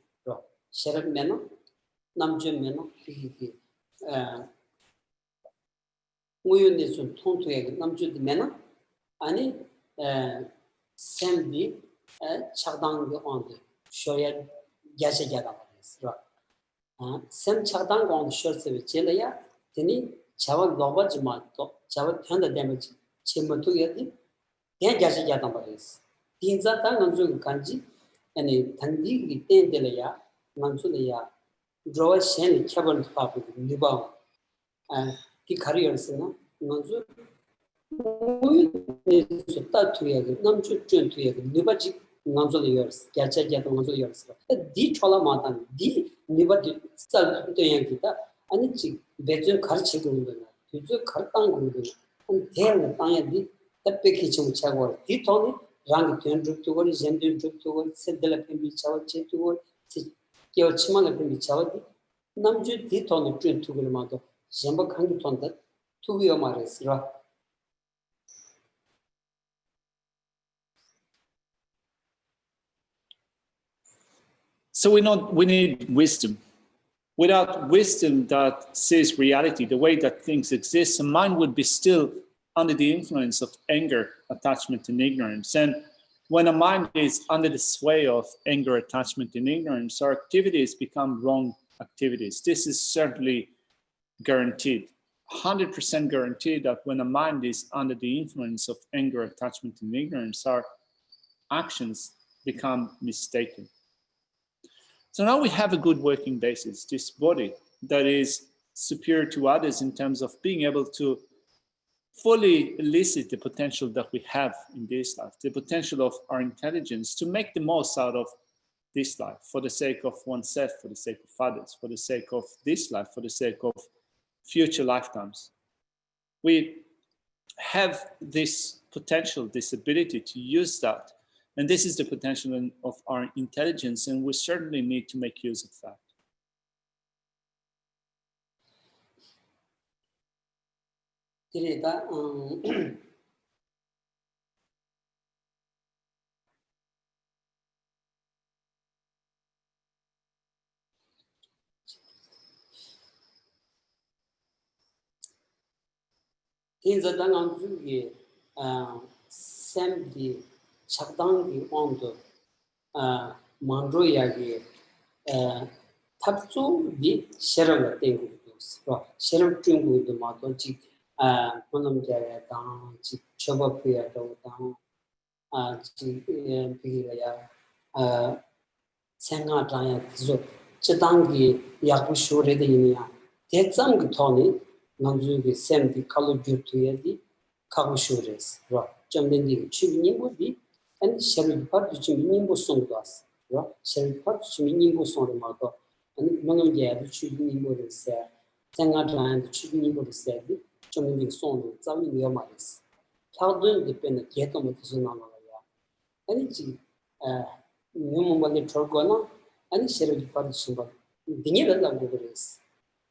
Sherab Meno, Namju Meno, Muyunisun Tontu, Namju the Meno, Ani Sambi, Chadang on the Shoya Geshe Gadam. Sam Chadang on the shorts of Chilaya, Tini, Chawa Loba Jamato, Chawa Tenda damage, Chimatu Yadi. Then Geshe Gadam. Tinza Nanzu Kanji, and a Tandi Tendelaya, Nansulaya, draw a shen cabin pop with Nibam, and the careers, Nanzu. Namchu to Nibaji Nanzul years, Gacha Gatanzul years. The Chola Matan, the Nibati Sal to Yankita, and it's Bezu Karchigundana, Tuzu Kartangundana, and tell the Tanya did the package of Chagor. He told me, Rang to Andrew toward Zendu toward, said the Lapin Chawa toward your Chimalapin Chawadi. Namju did on the train to Gulmato, Zamba Kangiton that 2 year mares. So we need wisdom. Without wisdom that sees reality, the way that things exist, a mind would be still under the influence of anger, attachment, and ignorance. And when a mind is under the sway of anger, attachment, and ignorance, our activities become wrong activities. This is certainly guaranteed, 100% guaranteed that when a mind is under the influence of anger, attachment, and ignorance, our actions become mistaken. So now we have a good working basis, this body that is superior to others in terms of being able to fully elicit the potential that we have in this life, the potential of our intelligence to make the most out of this life for the sake of oneself, for the sake of others, for the sake of this life, for the sake of future lifetimes. We have this potential, this ability to use that. And this is the potential of our intelligence, and we certainly need to make use of that. Chakdangi ondo mandroyagi tapso di sherang tengu dos sherang tungu do mato chi monam jaya dang chi choba pya do dang chi pigaya senga daya zo chidangi yaku shore de yinya tetsam gi thoni namju gi sem di kalu gyurtu yadi kagu shores ro jamdendi chibni budi and Sherry part which Minimbo song does. Sherry part which Minimbo song mato, and Monogia, which Minimbo is said, Tangadran, which Minimbo is said, Joining song, Zami Yomaris. How do you depend on Getom with Zunamaya? And it's Numumali Torgona, and Sherry part Sumba, Dinilla Lagoris.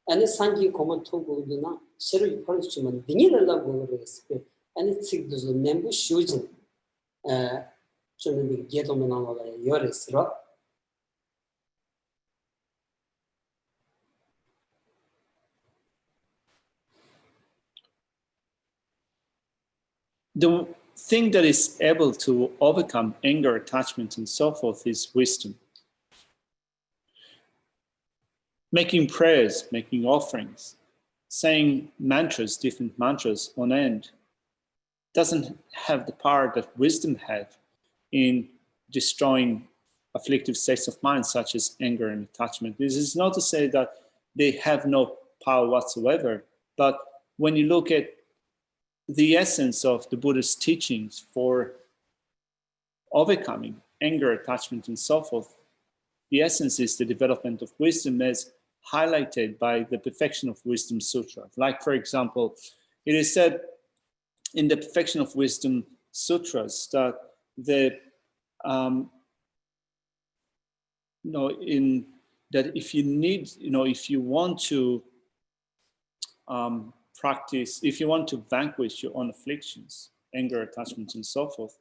And the Sangi Komotogo Duna, Sherry part Suman, Dinilla Lagoris, and it's sick to the Nembu Shujin. The thing that is able to overcome anger, attachment, and so forth is wisdom. Making prayers, making offerings, saying mantras, different mantras on end, doesn't have the power that wisdom has in destroying afflictive states of mind such as anger and attachment. This is not to say that they have no power whatsoever, but when you look at the essence of the Buddha's teachings for overcoming anger, attachment, and so forth, the essence is the development of wisdom as highlighted by the Perfection of Wisdom Sutra. Like, for example, it is said in the Perfection of Wisdom Sutras that if you need, if you want to practice, if you want to vanquish your own afflictions, anger, attachments, and so forth,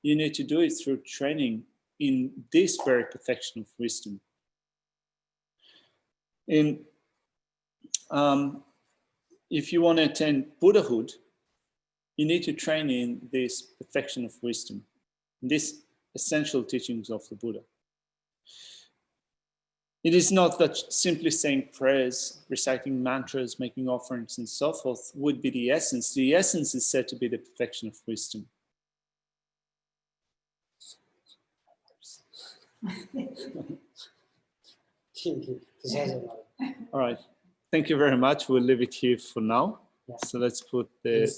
you need to do it through training in this very perfection of wisdom. If you want to attain Buddhahood, you need to train in this perfection of wisdom, these essential teachings of the Buddha. It is not that simply saying prayers, reciting mantras, making offerings, and so forth would be the essence. The essence is said to be the perfection of wisdom. All right. Thank you very much. We'll leave it here for now. Yeah. So let's put the...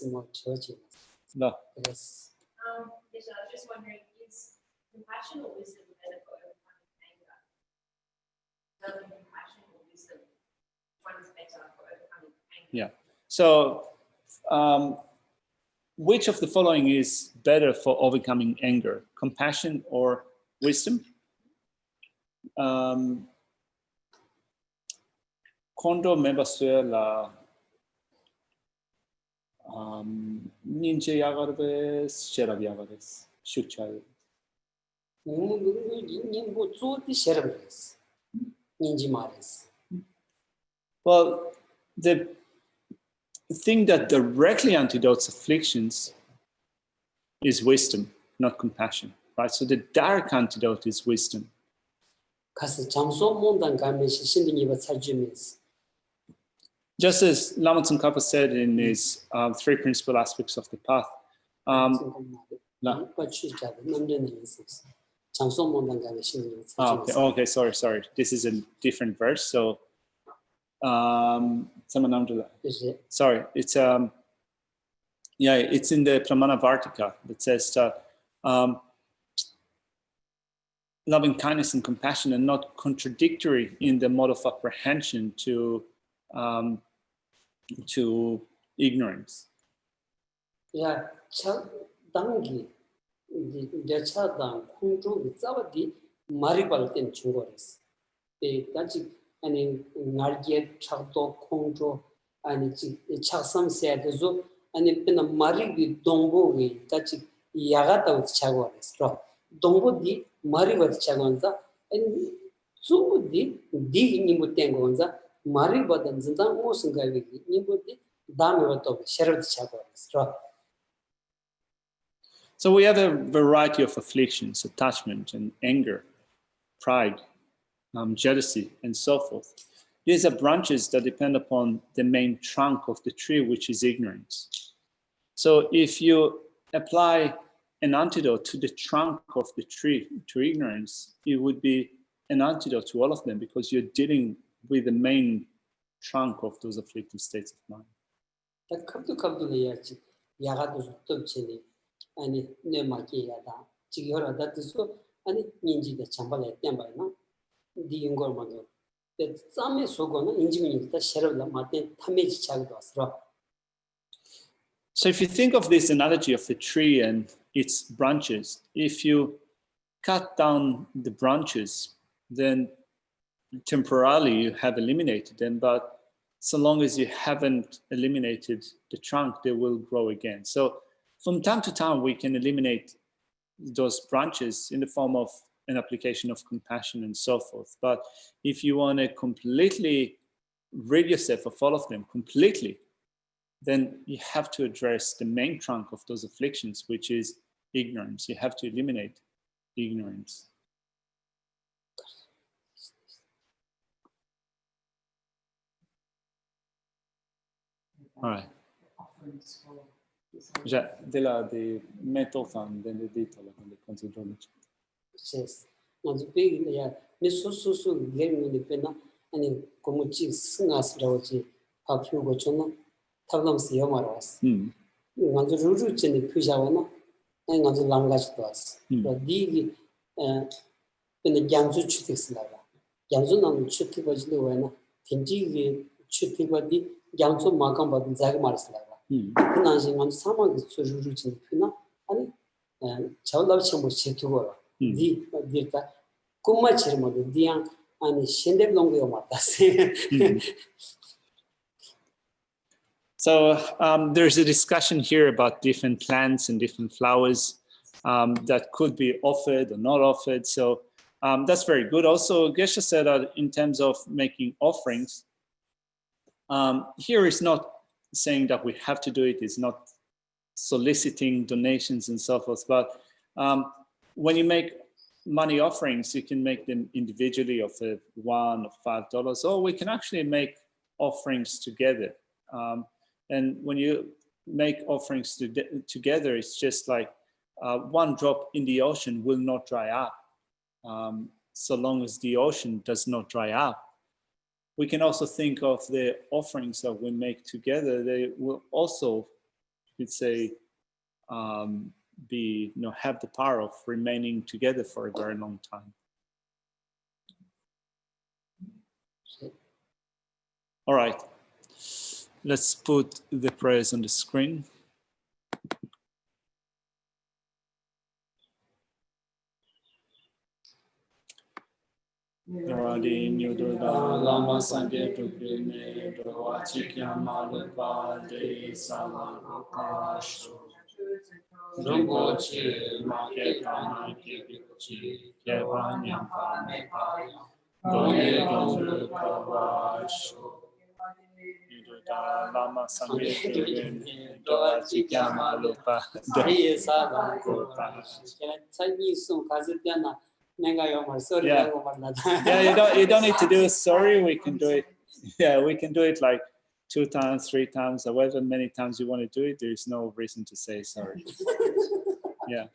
No. Yes. I was just wondering, is compassion or wisdom better for overcoming anger? Developing compassion or wisdom, one is better for overcoming anger? Yeah. So, which of the following is better for overcoming anger? Compassion or wisdom? Kondo membasue la ninje yagarves, sherab yagarves, shukchal. Well, the thing that directly antidotes afflictions is wisdom, not compassion, right? So the direct antidote is wisdom. Just as Lama Tsongkhapa said in his 3 principal aspects of the path, okay, sorry. This is a different verse. So, sorry, it's it's in the Pramana Vartika that says that loving kindness and compassion are not contradictory in the mode of apprehension to ignorance. Yeah, dangi the chadang kunju zavadi maribal ten chungores. That's and narget chado kunjo and chasam said so and it been a marigi dongo that's yagata with chagores. Dongo di maribat chagonza and so di nimutengonza maribadan zindan osungavi nimuti damivato sherad chagores. So we have a variety of afflictions, attachment and anger, pride, jealousy, and so forth. These are branches that depend upon the main trunk of the tree, which is ignorance. So if you apply an antidote to the trunk of the tree, to ignorance, it would be an antidote to all of them because you're dealing with the main trunk of those afflictive states of mind. 아니 내 마기야다 지겨라 다트서 아니 인지가 참발에 땜바이나 디인걸만도 그 쌈에 속고는 인지민이다 셔럽다 마테 탐메지 차기도 왔어. So if you think of this analogy of the tree and its branches, if you cut down the branches, then temporarily you have eliminated them, but so long as you haven't eliminated the trunk, they will grow again. So from time to time, we can eliminate those branches in the form of an application of compassion and so forth. But if you want to completely rid yourself of all of them completely, then you have to address the main trunk of those afflictions, which is ignorance. You have to eliminate ignorance. All right. Já de metodan de dito la de considerable. Yes. Mas big ya me so gem ni pena ani como chi singas rawochi apyu go chona tablam siya maras. 먼저 루루진이 표시하거나 먼저 남가지도 왔어. 네 근데 양주 추택스라가 양주는 추택버지도 왜나 딘지기 추택버디 양주 마감 받은 자가 말스라가 그나시 먼저 사망이 루루진 표나 아니 저도 뭐 시투고 네 꿈마치를 뭐 디양 아니 신대동도 맞다세. So there's a discussion here about different plants and different flowers that could be offered or not offered. So that's very good. Also, Geshe said that in terms of making offerings, here is not saying that we have to do it. It's not soliciting donations and so forth. But when you make money offerings, you can make them individually of $1 or $5, or we can actually make offerings together. And when you make offerings together, it's just like one drop in the ocean will not dry up. So long as the ocean does not dry up. We can also think of the offerings that we make together. They will also, you could say, have the power of remaining together for a very long time. All right. Let's put the prayers on the screen. Naradi Nyudurga Lama Sangye Dukine Dwachikya Malupa De Salagotashu Rumbochi Make Prana Kibichi Kevanyam Pame Paya Goye Gondru Kavashu Lama Sangye Dukine Dwachikya Malupa De Salagotashu. Yeah, you don't need to do sorry. We can do it. Yeah, we can do it like 2 times, 3 times, however many times you want to do it. There's no reason to say sorry. Yeah.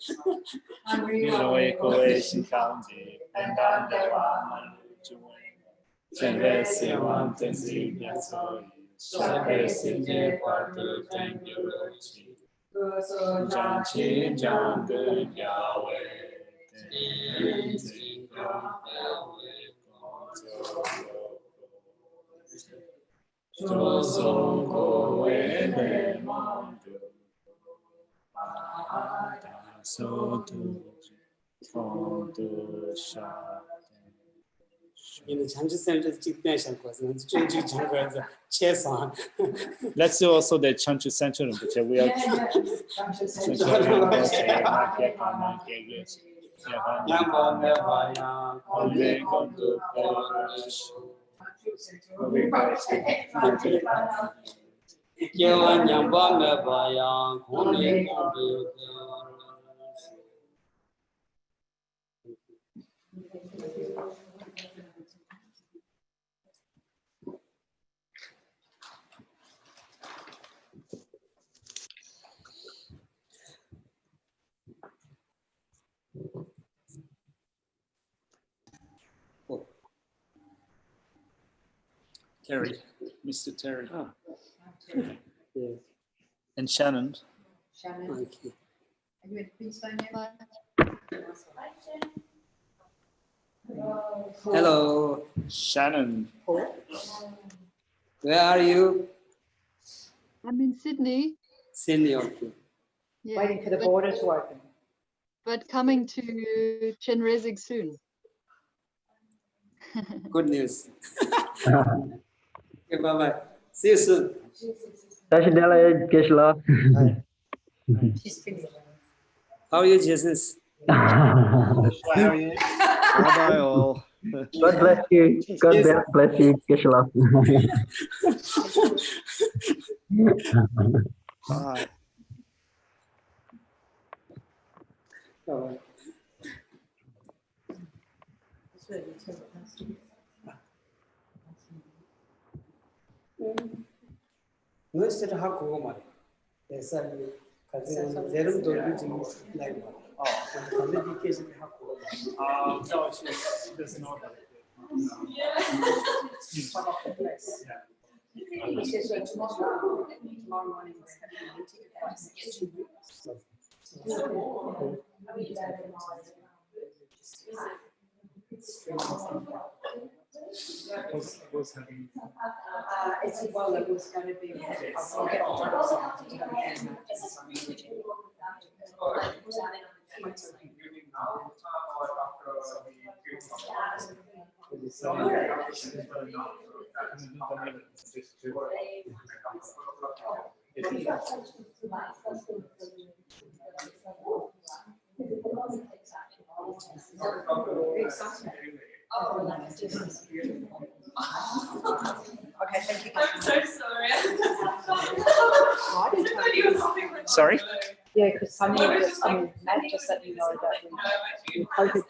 Let's do also the Chanchu Central, which we have. Terry, Mr. Terry. Oh. Yeah. And Shannon. Shannon, Okay. are you in please phone in? Hello, Shannon. where are you? I'm in Sydney. Sydney, okay. Yeah, Waiting for the border to open. but coming to Chenrezig soon. Good news. Okay, bye-bye. See you soon. She's finished. How are you, Jesus? How are you? Bye-bye all. God bless you. God bless you, Geshe. Bye. Bye-bye. Nuestra hakugo mare. Esa ni kazi zerum dolbi jimu like mare. Oh, and the education hakugo. No, she doesn't know that. Yeah. Yeah. It's well, it was going to be. I'll get Okay, thank you. I'm so sorry. Sorry? Yeah, because Matt just let me know that we posted